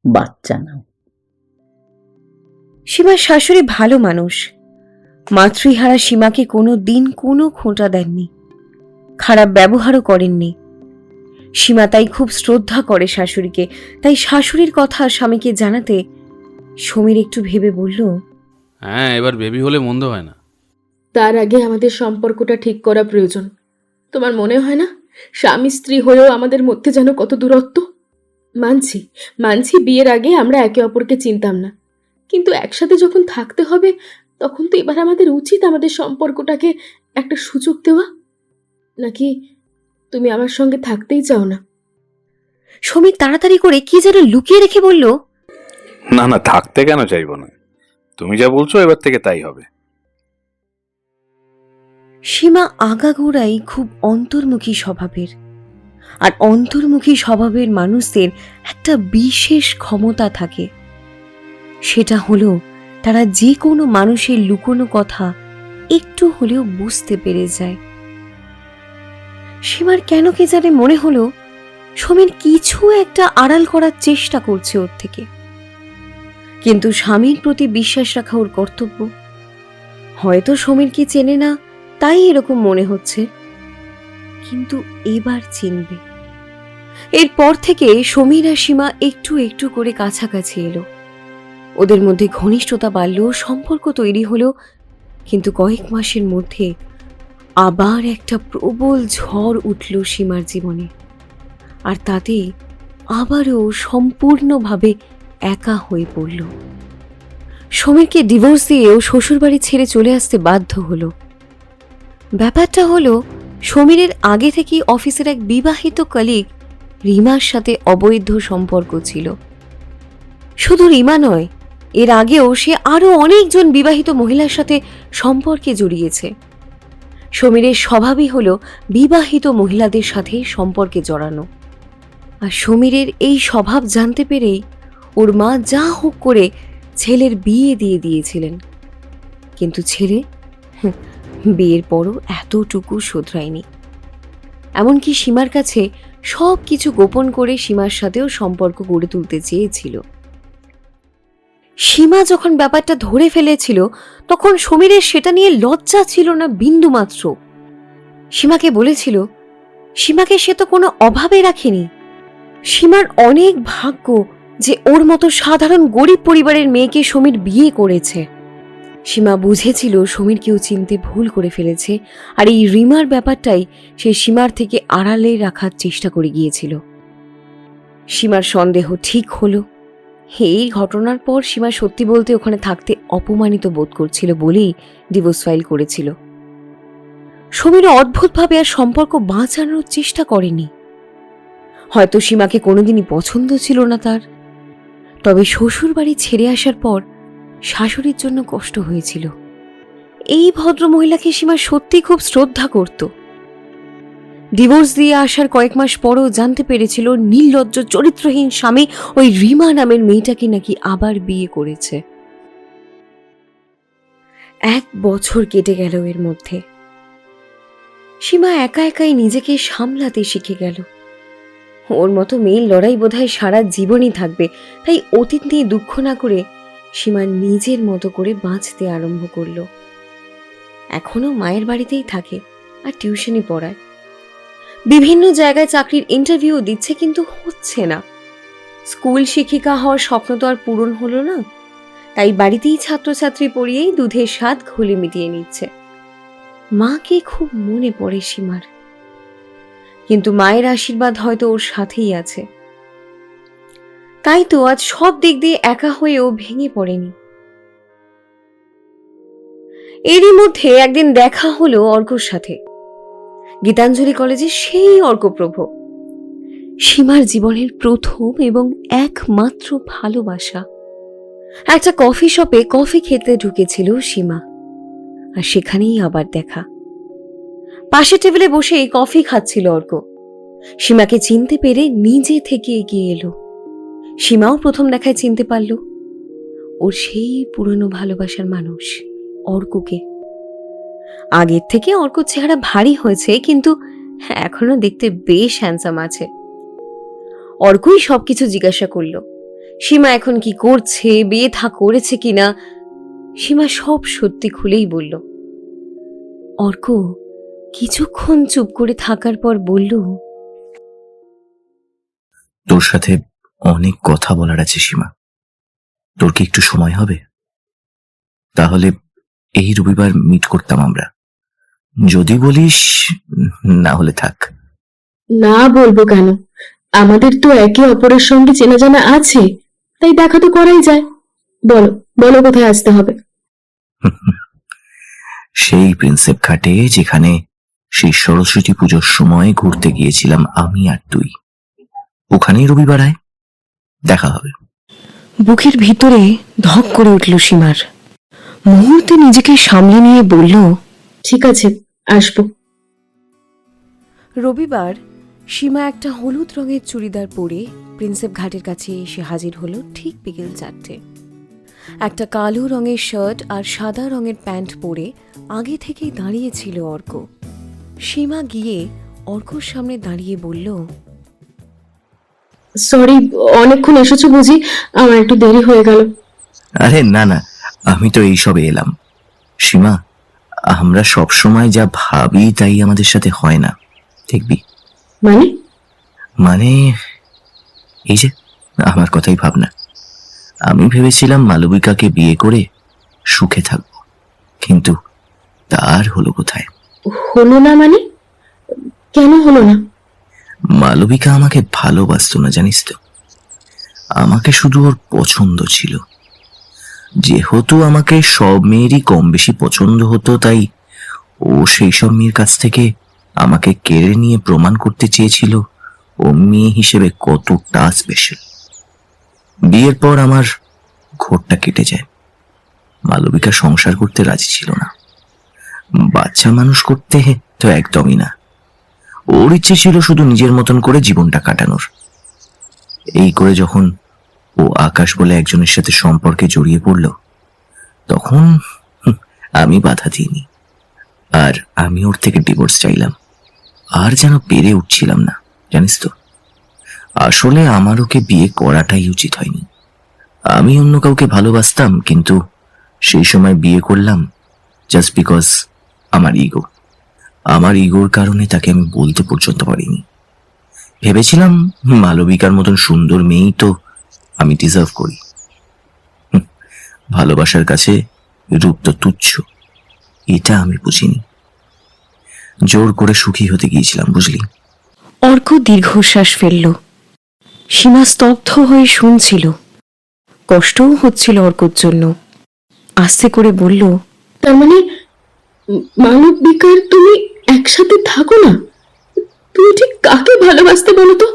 Speaker 12: বাচ্চা নাও।
Speaker 3: সীমার শাশুড়ি ভালো মানুষ। মাতৃহারা সীমাকে কোনো দিন কোনো খোঁটা দেননি, খারাপ ব্যবহারও করেননি। সীমা তাই খুব শ্রদ্ধা করে শাশুড়িকে। তাই শাশুড়ির কথা স্বামীকে জানাতে সমীর একটু ভেবে বলল,
Speaker 11: হ্যাঁ, এবার বেবি হলে মন্দ হয় না।
Speaker 5: তার আগে আমাদের সম্পর্কটা ঠিক করা প্রয়োজন। তোমার মনে হয় না স্বামী স্ত্রী হয়েও আমাদের মধ্যে যেন কত দূরত্ব? মানছি মানছি বিয়ের আগে আমরা একে অপরকে চিনতাম না, কিন্তু একসাথে যখন থাকতে হবে তখন তো এবার আমাদের উচিত আমাদের সম্পর্কটাকে একটা সুযোগ দেওয়া। নাকি তুমি আমার সঙ্গে থাকতেই চাও না?
Speaker 3: সমীর তাড়াতাড়ি করে কি যেন লুকিয়ে রেখে বলল,
Speaker 13: না না, থাকতে কেন চাইবো না? তুমি যা বলছো এবার থেকে তাই হবে।
Speaker 3: সীমা আগাগোড়াই খুব অন্তর্মুখী স্বভাবের। আর অন্তর্মুখী স্বভাবের মানুষদের একটা বিশেষ ক্ষমতা থাকে, সেটা হলো তারা যে কোনো মানুষের লুকোনো কথা একটু হলেও বুঝতে পেরে যায়। সীমার কেন কে জানে মনে হলো সমীর কিছু একটা আড়াল করার চেষ্টা করছে ওর থেকে, কিন্তু স্বামীর প্রতি বিশ্বাস রাখা ওর কর্তব্য। হয়তো সমীরকে চেনে না তাই এরকম মনে হচ্ছে, কিন্তু এবার চিনবে। এরপর থেকে সমীর আর সীমা একটু একটু করে কাছাকাছি এলো। ওদের মধ্যে ঘনিষ্ঠতা বাড়ল, সম্পর্ক তৈরি হলো। কিন্তু কয়েক মাসের মধ্যে আবার একটা প্রবল ঝড় উঠল সীমার জীবনে। আর তাতে আবারও সম্পূর্ণভাবে একা হয়ে পড়ল। সমীরকে ডিভোর্স দিয়েও শ্বশুরবাড়ি ছেড়ে চলে আসতে বাধ্য হলো। ব্যাপারটা হলো, সমীরের আগে থেকেই অফিসের এক বিবাহিত কলিগ রিমার সাথে অবৈধ সম্পর্ক ছিল। শুধু রিমা নয়, এর আগেও সে আরো অনেকজন বিবাহিত মহিলার সাথে সম্পর্কে জড়িয়েছে। সমীরের স্বভাবই হলো বিবাহিত মহিলাদের সাথে সম্পর্কে জড়ানো। আর সমীরের এই স্বভাব জানতে পেরেই ওর মা যা হোক করে ছেলের বিয়ে দিয়ে দিয়েছিলেন। কিন্তু ছেলে বিয়ের পরও এতটুকু শোধরায়নি। এমনকি সীমার কাছে সব কিছু গোপন করে সীমার সাথেও সম্পর্ক গড়ে তুলতে চেয়েছিল। সীমা যখন ব্যাপারটা ধরে ফেলেছিল তখন সমীরের সেটা নিয়ে লজ্জা ছিল না বিন্দু মাত্র। সীমাকে বলেছিল সীমাকে সে তো কোনো অভাবে রাখেনি। সীমার অনেক ভাগ্য যে ওর মতো সাধারণ গরিব পরিবারের মেয়েকে সমীর বিয়ে করেছে। সীমা বুঝেছিল সমীর কেউ চিনতে ভুল করে ফেলেছে, আর এই রিমার ব্যাপারটাই সে সীমার থেকে আড়ালে রাখার চেষ্টা করে গিয়েছিল। সীমার সন্দেহ ঠিক হলো। এই ঘটনার পর সীমা সত্যি বলতে ওখানে থাকতে অপমানিত বোধ করছিল বলেই ডিভোর্স ফাইল করেছিল। সমীর অদ্ভুতভাবে আর সম্পর্ক বাঁচানোর চেষ্টা করেনি। হয়তো সীমাকে কোনোদিনই পছন্দ ছিল না তার, তবে শ্বশুর বাড়ি ছেড়ে আসার পর শাশুড়ির জন্য কষ্ট হয়েছিল। এই ভদ্র মহিলাকে সীমা সত্যি খুব শ্রদ্ধা করত। ডিভোর্স দিয়ে আসার কয়েক মাস পরও জানতে পেরেছিল নির্লজ্জ চরিত্রহীন স্বামী ওই রিমা নামের মেয়েটাকে নাকি আবার বিয়ে করেছে। 1 বছর কেটে গেল এর মধ্যে। সীমা একা একাই নিজেকে সামলাতে শিখে গেল। ওর মতো মেয়ের লড়াই বোধহয় সারা জীবনই থাকবে, তাই অতীত নিয়ে দুঃখ না করে সীমা নিজের মতো করে বাঁচতে আরম্ভ করল। এখনো মায়ের বাড়িতেই থাকে আর টিউশনি পড়ায়। বিভিন্ন জায়গায় চাকরির ইন্টারভিউ দিচ্ছে, কিন্তু হচ্ছে না। স্কুল শিক্ষিকা হওয়ার স্বপ্ন তো আর পূরণ হলো না, তাই বাড়িতেই ছাত্রছাত্রী পড়িয়েই দুধের স্বাদ ঘুলে মিটিয়ে নিচ্ছে। মাকে খুব মনে পড়ে সীমার, কিন্তু মায়ের আশীর্বাদ হয়তো ওর সাথেই আছে। তাই তো আজ সব দিক দিয়ে একা হয়েও ভেঙে পড়েনি। এরই মধ্যে একদিন দেখা হলো অর্কর সাথে। গীতাঞ্জলি কলেজে সেই অর্কপ্রভ, সীমার জীবনের প্রথম এবং একমাত্র ভালোবাসা। একটা কফি শপে কফি খেতে ঢুকেছিল সীমা, আর সেখানেই আবার দেখা। পাশে টেবিলে বসে কফি খাচ্ছিল অর্ক। সীমাকে চিনতে পেরে নিজে থেকে এগিয়ে এলো। সীমাও প্রথম দেখায় চিনতে পারল ওর সেই পুরনো ভালোবাসার মানুষ অর্ককে। আগের থেকে অর্কর চেহারা ভারী হয়েছে, কিন্তু এখনো দেখতে বেশ হ্যান্ডসাম আছে। অর্কই সবকিছু জিজ্ঞাসা করলো। সীমা এখন কি করছে, বিয়ে থা করেছে কিনা। সীমা সব সত্যি খুলেই বলল। অর্ক কিছুক্ষণ চুপ করে থাকার পর বলল,
Speaker 10: তোর সাথে অনেক কথা বলার আছে সীমা, তোর কি একটু সময় হবে? তাহলে এই রবিবার মিট করতাম আমরা, যদি বলিস, না হলে থাক।
Speaker 5: না বলবো কেন, আমাদের তো একে অপরের সঙ্গে চেনা জানা আছে, তাই দেখা তো করাই যায়। বলো বলো কোথায় আসতে হবে?
Speaker 10: সেই প্রিন্সেপ ঘাটে, যেখানে সেই সরস্বতী পুজোর সময় ঘুরতে গিয়েছিলাম আমি আর তুই, ওখানেই রবিবার আয়, দেখা হবে।
Speaker 3: বুকের ভিতরে ধক করে উঠল সীমার। মুহূর্তে নিজেকে সামলে নিয়ে বলল,
Speaker 5: ঠিক আছে, আসবো।
Speaker 3: রবিবার সীমা একটা হলুদ রঙের চুড়িদার পরে প্রিন্সেপ ঘাটের কাছে এসে হাজির হলো ঠিক বিকেল 4টে। একটা কালো রঙের শার্ট আর সাদা রঙের প্যান্ট পরে আগে থেকেই দাঁড়িয়েছিল অর্ক। সীমা গিয়ে অর্কর সামনে দাঁড়িয়ে বলল,
Speaker 5: সরি, অনেকক্ষণ এসেছো বুঝি, আমার একটু দেরি হয়ে গেল।
Speaker 10: আরে না না, আমি তো এইসবে এলাম। সীমা, আমরা সব সময় যা ভাবি তাই আমাদের সাথে হয় না, দেখবি?
Speaker 5: মানে?
Speaker 10: মানে এই যে আমার কথাই ভাবনা। আমি ভেবেছিলাম মালবিকাকে বিয়ে করে সুখে থাকবো, কিন্তু তার হলো কোথায়?
Speaker 5: হলো না মানে? কেন হলো না?
Speaker 10: মালবিকা আমাকে ভালোবাসতো না, জানিস তো। আমাকে শুধু ওর পছন্দ ছিল। যেহেতু আমাকে সব মেয়েরই কম বেশি পছন্দ হতো, তাই ও সেই সব মেয়ের কাছ থেকে আমাকে কেড়ে নিয়ে প্রমাণ করতে চেয়েছিল ও মেয়ে হিসেবে কতটা স্পেশাল। বিয়ের পর আমার ঘোরটা কেটে যায়। মালবিকা সংসার করতে রাজি ছিল না, বাচ্চা মানুষ করতে তো একদমই না। ওর ইচ্ছে ছিল শুধু নিজের মতন করে জীবনটা কাটানোর। এই করে যখন ও আকাশ বলে একজনের সাথে সম্পর্কে জড়িয়ে পড়ল, তখন আমি বাধা দিইনি, আর আমি ওর থেকে ডিভোর্স চাইলাম। আর যেন পেরে উঠছিলাম না, জানিস তো। আসলে আমার ওকে বিয়ে করাটাই উচিত হয়নি। আমি অন্য কাউকে ভালোবাসতাম, কিন্তু সেই সময় বিয়ে করলাম জাস্ট বিকজ আমার ইগোর কারণে তাকে আমি বলতে পর্যন্ত পারিনি। ভেবেছিলাম মালবিকার মতন সুন্দর মেয়েই তো আমি ডিজার্ভ করি। ভালোবাসার কাছে রূপ তো তুচ্ছ, এটা আমি বুঝিনি। জোর করে সুখী হতে গিয়েছিলাম, বুঝলি?
Speaker 3: অর্ক দীর্ঘশ্বাস ফেলল। সীমা স্তব্ধ হয়ে শুনছিল। কষ্টও হচ্ছিল অর্কর জন্য। আস্তে করে বলল,
Speaker 5: তার মানে মালবিকার তুমি একসাথে থাকো না? তুমি ঠিক কাকে ভালোবাসতে বলো তো?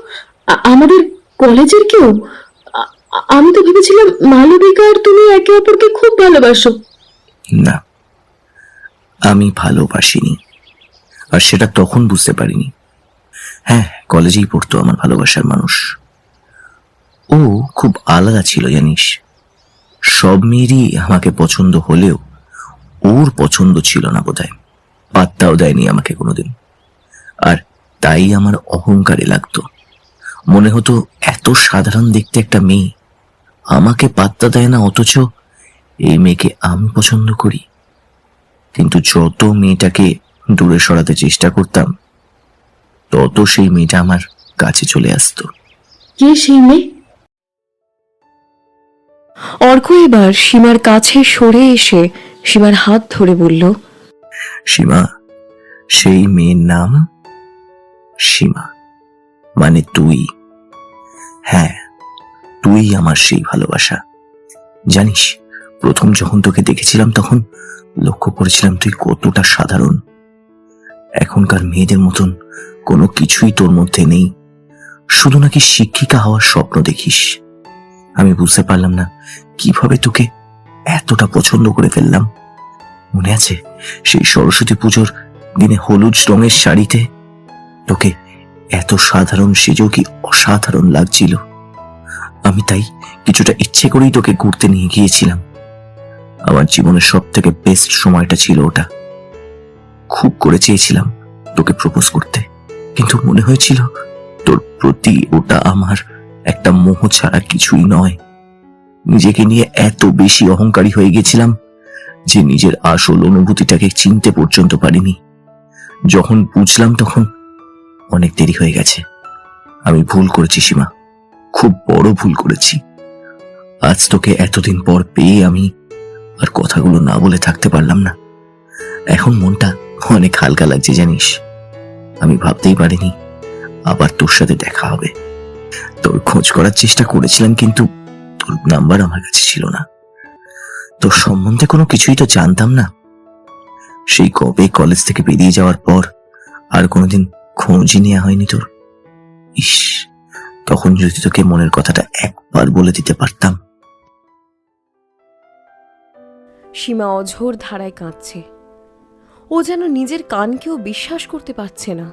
Speaker 5: আমাদের কলেজের কেউ? আমি তো ভেবেছিলাম মালবিকা আর তুমি একে অপরকে খুব ভালোবাসো।
Speaker 10: না, আমি ভালোবাসিনি, আর সেটা তখন বুঝতে পারিনি। হ্যাঁ, কলেজেই পড়তো আমার ভালোবাসার মানুষ। ও খুব আলাদা ছিল, জানিস। সব মেয়েরই আমাকে পছন্দ হলেও ওর পছন্দ ছিল না বোধহয়। পাত্তাও দেয়নি আমাকে কোনোদিন। আর তাই আমার অহংকারে লাগতো। মনে হতো এত সাধারণ দেখতে একটা মেয়ে আমাকে পাত্তা দেয় না, অথচ এই মেয়েকে আমি পছন্দ করি। কিন্তু যত মেয়েটাকে দূরে সরাতে চেষ্টা করতাম, তত সেই মেয়েটা আমার কাছে চলে আসতো।
Speaker 5: কে সেই মেয়ে?
Speaker 3: অর্ক এবার সীমার কাছে সরে এসে সীমার হাত ধরে বলল,
Speaker 10: সীমা, সেই মেয়ের নাম সীমা, মানে তুই। হ্যাঁ, তুই আমার সেই ভালোবাসা। জানিস, প্রথম যখন তোকে দেখেছিলাম তখন লক্ষ্য করেছিলাম তুই কতটা সাধারণ। এখনকার মেয়েদের মতন কোনো কিছুই তোর মধ্যে নেই, শুধু নাকি শিক্ষিকা হওয়ার স্বপ্ন দেখিস। আমি বুঝতে পারলাম না কিভাবে তোকে এতটা পছন্দ করে ফেললাম। মনে আছে সেই সরস্বতী পুজোর দিনে হলুদ রঙের শাড়িতে তোকে এত সাধারণ সেজেও কি অসাধারণ লাগছিল। আমি তাই কিছুটা ইচ্ছে করেই তোকে ঘুরতে নিয়ে গিয়েছিলাম। আমার জীবনের সব থেকে বেস্ট সময়টা ছিল ওটা। খুব করে চেয়েছিলাম তোকে প্রপোজ করতে, কিন্তু মনে হয়েছিল তোর প্রতি ওটা আমার একটা মোহ ছাড়া কিছুই নয়। নিজেকে নিয়ে এত বেশি অহংকারী হয়ে গেছিলাম যে নিজের আসল অনুভূতিটাকে চিনতে পর্যন্ত পারিনি। যখন বুঝলাম তখন অনেক দেরি হয়ে গেছে। আমি ভুল করেছি সীমা, খুব বড় ভুল করেছি। আজ তোকে এতদিন পর পেয়ে আমি আর কথাগুলো না বলে থাকতে পারলাম না। এখন মনটা অনেক হালকা লাগছে জানিস। আমি ভাবতেই পারিনি আবার তোর সাথে দেখা হবে। তোর খোঁজ করার চেষ্টা করেছিলাম, কিন্তু তোর নাম্বার আমার কাছে ছিল না। তোর সম্বন্ধে কোনো কিছুই তো জানতাম না। সেই কবে কলেজ থেকে বেরিয়ে যাওয়ার পর আর কোনোদিন খোঁজই নেওয়া হয়নি তোর। ইস, তখন যদি তোকে মনের কথাটা একবার বলে দিতে পারতাম।
Speaker 3: সীমা অঝোর ধারায় কাঁদছে। ও যেন নিজের কানকেও বিশ্বাস করতে পারছে না।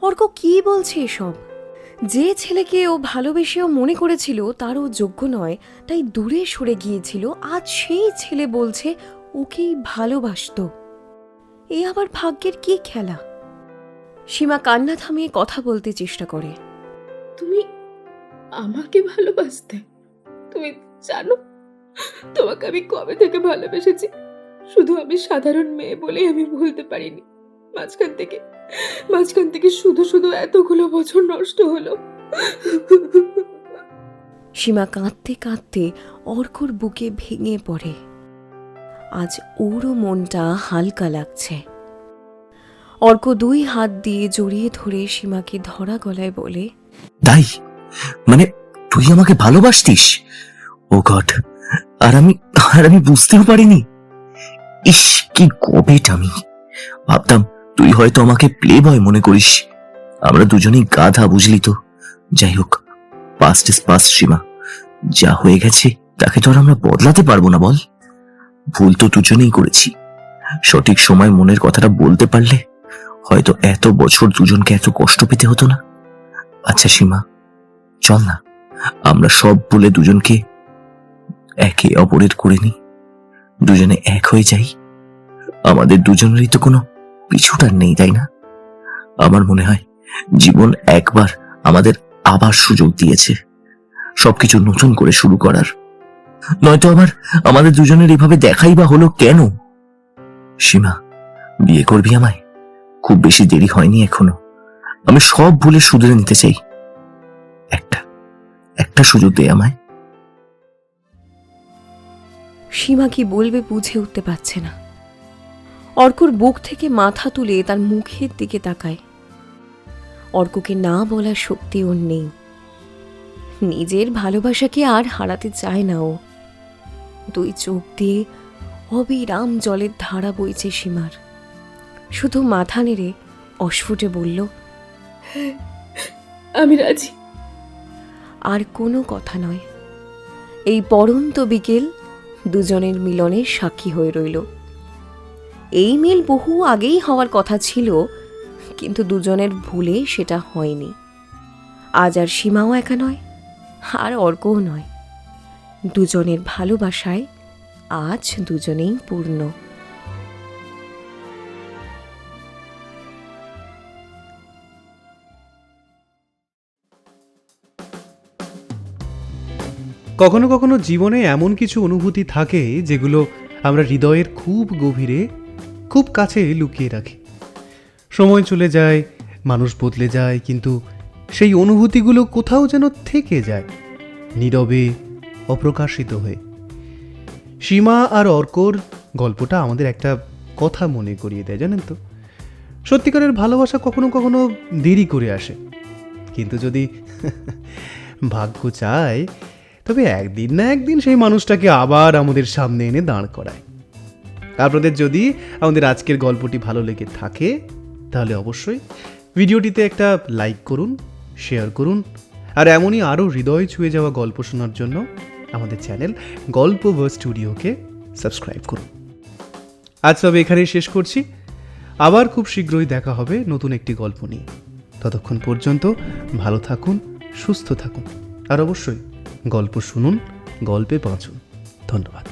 Speaker 3: অর্ক কি বলছে এসব? যে ছেলেকে ও ভালোবেসেও মনে করেছিল তার ও যোগ্য নয়, তাই দূরে সরে গিয়েছিল, আজ সেই ছেলে বলছে ওকেই ভালোবাসতো। এ আবার ভাগ্যের কি খেলা? সীমা কান্না থামিয়ে কথা বলতে চেষ্টা করে।
Speaker 5: তুমি আমাকে ভালোবাসতে? তুমি জানো তোমাকে আমি কবে থেকে ভালোবেসেছি? শুধু আমি সাধারণ মেয়ে বলেই আমি ভুলতে পারিনি। মাঝখান থেকে শুধু শুধু এতগুলো বছর নষ্ট হলো।
Speaker 3: সীমা কাঁদতে কাঁদতে অর্কর বুকে ভেঙে পড়ে। আজ ওরও মনটা হালকা লাগছে। অর্ক 2 হাত দিয়ে জড়িয়ে ধরে সীমাকে ধরা গলায় বলে,
Speaker 10: তাই মানে তুই আমাকে ভালোবাসতিস? ও গড, আর আমি বুঝতেও পারিনি। ইস, কি গবেট আমি। ভাবতাম তুই হয়তো আমাকে প্লে বয় মনে করিস। আমরা দুজনেই গাধা, বুঝলি তো। যাই হোক, পাস্ট ইজ পাস্ট সীমা। যা হয়ে গেছে তাকে তো আর আমরা বদলাতে পারবো না, বল। ভুল তো দুজনেই করেছি। সঠিক সময় মনের কথাটা বলতে পারলে হয়তো এত বছর দুজনকে এত কষ্ট পেতে হতো না। আচ্ছা সীমা, চল না আমরা সব বলে দুজনকে একে অপরের করে নি, দুজনে এক হয়ে যাই। আমাদের দুজনেরই তো কোনো পিছুটার নেই, তাই না? আমার মনে হয় জীবন একবার আমাদের আবার সুযোগ দিয়েছে সবকিছু নতুন করে শুরু করার। নয়তো আবার আমাদের দুজনের এভাবে দেখাই বা হলো কেন? সীমা, বিয়ে করবি আমায়? খুব বেশি দেরি হয়নি এখনো। আমি সব ভুলে শুধরে নিতে চাই। একটা সুযোগ দে আমায়।
Speaker 3: সীমা কি বলবে বুঝে উঠতে পারছে না। অর্কর বুক থেকে মাথা তুলে তার মুখের দিকে তাকায়। অর্ককে না বলার শক্তি ওর নেই। নিজের ভালোবাসাকে আর হারাতে চায় না ও। 2 চোখ দিয়ে অবিরাম জলের ধারা বইছে সীমার। শুধু মাথা নেড়ে অস্ফুটে বলল,
Speaker 5: আমি রাজি।
Speaker 3: আর কোনো কথা নয়। এই পড়ন্ত বিকেল দুজনের মিলনের সাক্ষী হয়ে রইল। এই মিল বহু আগেই হওয়ার কথা ছিল, কিন্তু দুজনের ভুলে সেটা হয়নি। আজ আর সীমাও একা নয়, আর অর্কও নয়। দুজনের ভালোবাসায় আজ দুজনেই পূর্ণ।
Speaker 2: কখনো কখনো জীবনে এমন কিছু অনুভূতি থাকে যেগুলো আমরা হৃদয়ের খুব গভীরে, খুব কাছে লুকিয়ে রাখি। সময় চলে যায়, মানুষ বদলে যায়, কিন্তু সেই অনুভূতিগুলো কোথাও যেন থেকে যায়, নীরবে, অপ্রকাশিত হয়ে। সীমা আর অর্কর গল্পটা আমাদের একটা কথা মনে করিয়ে দেয়, জানেন তো। সত্যিকারের ভালোবাসা কখনো কখনো দেরি করে আসে, কিন্তু যদি ভাগ্য চায় তবে একদিন না একদিন সেই মানুষটাকে আবার আমাদের সামনে এনে দাঁড় করায়। আপনাদের যদি আমাদের আজকের গল্পটি ভালো লেগে থাকে তাহলে অবশ্যই ভিডিওটিতে একটা লাইক করুন, শেয়ার করুন, আর এমনই আরও হৃদয় ছুঁয়ে যাওয়া গল্প শোনার জন্য আমাদের চ্যানেল গল্পভার স্টুডিওকে সাবস্ক্রাইব করুন। আজ তবে এখানেই শেষ করছি। আবার খুব শীঘ্রই দেখা হবে নতুন একটি গল্প নিয়ে। ততক্ষণ পর্যন্ত ভালো থাকুন, সুস্থ থাকুন, আর অবশ্যই গল্প শুনুন, গল্পে বাঁচুন। ধন্যবাদ।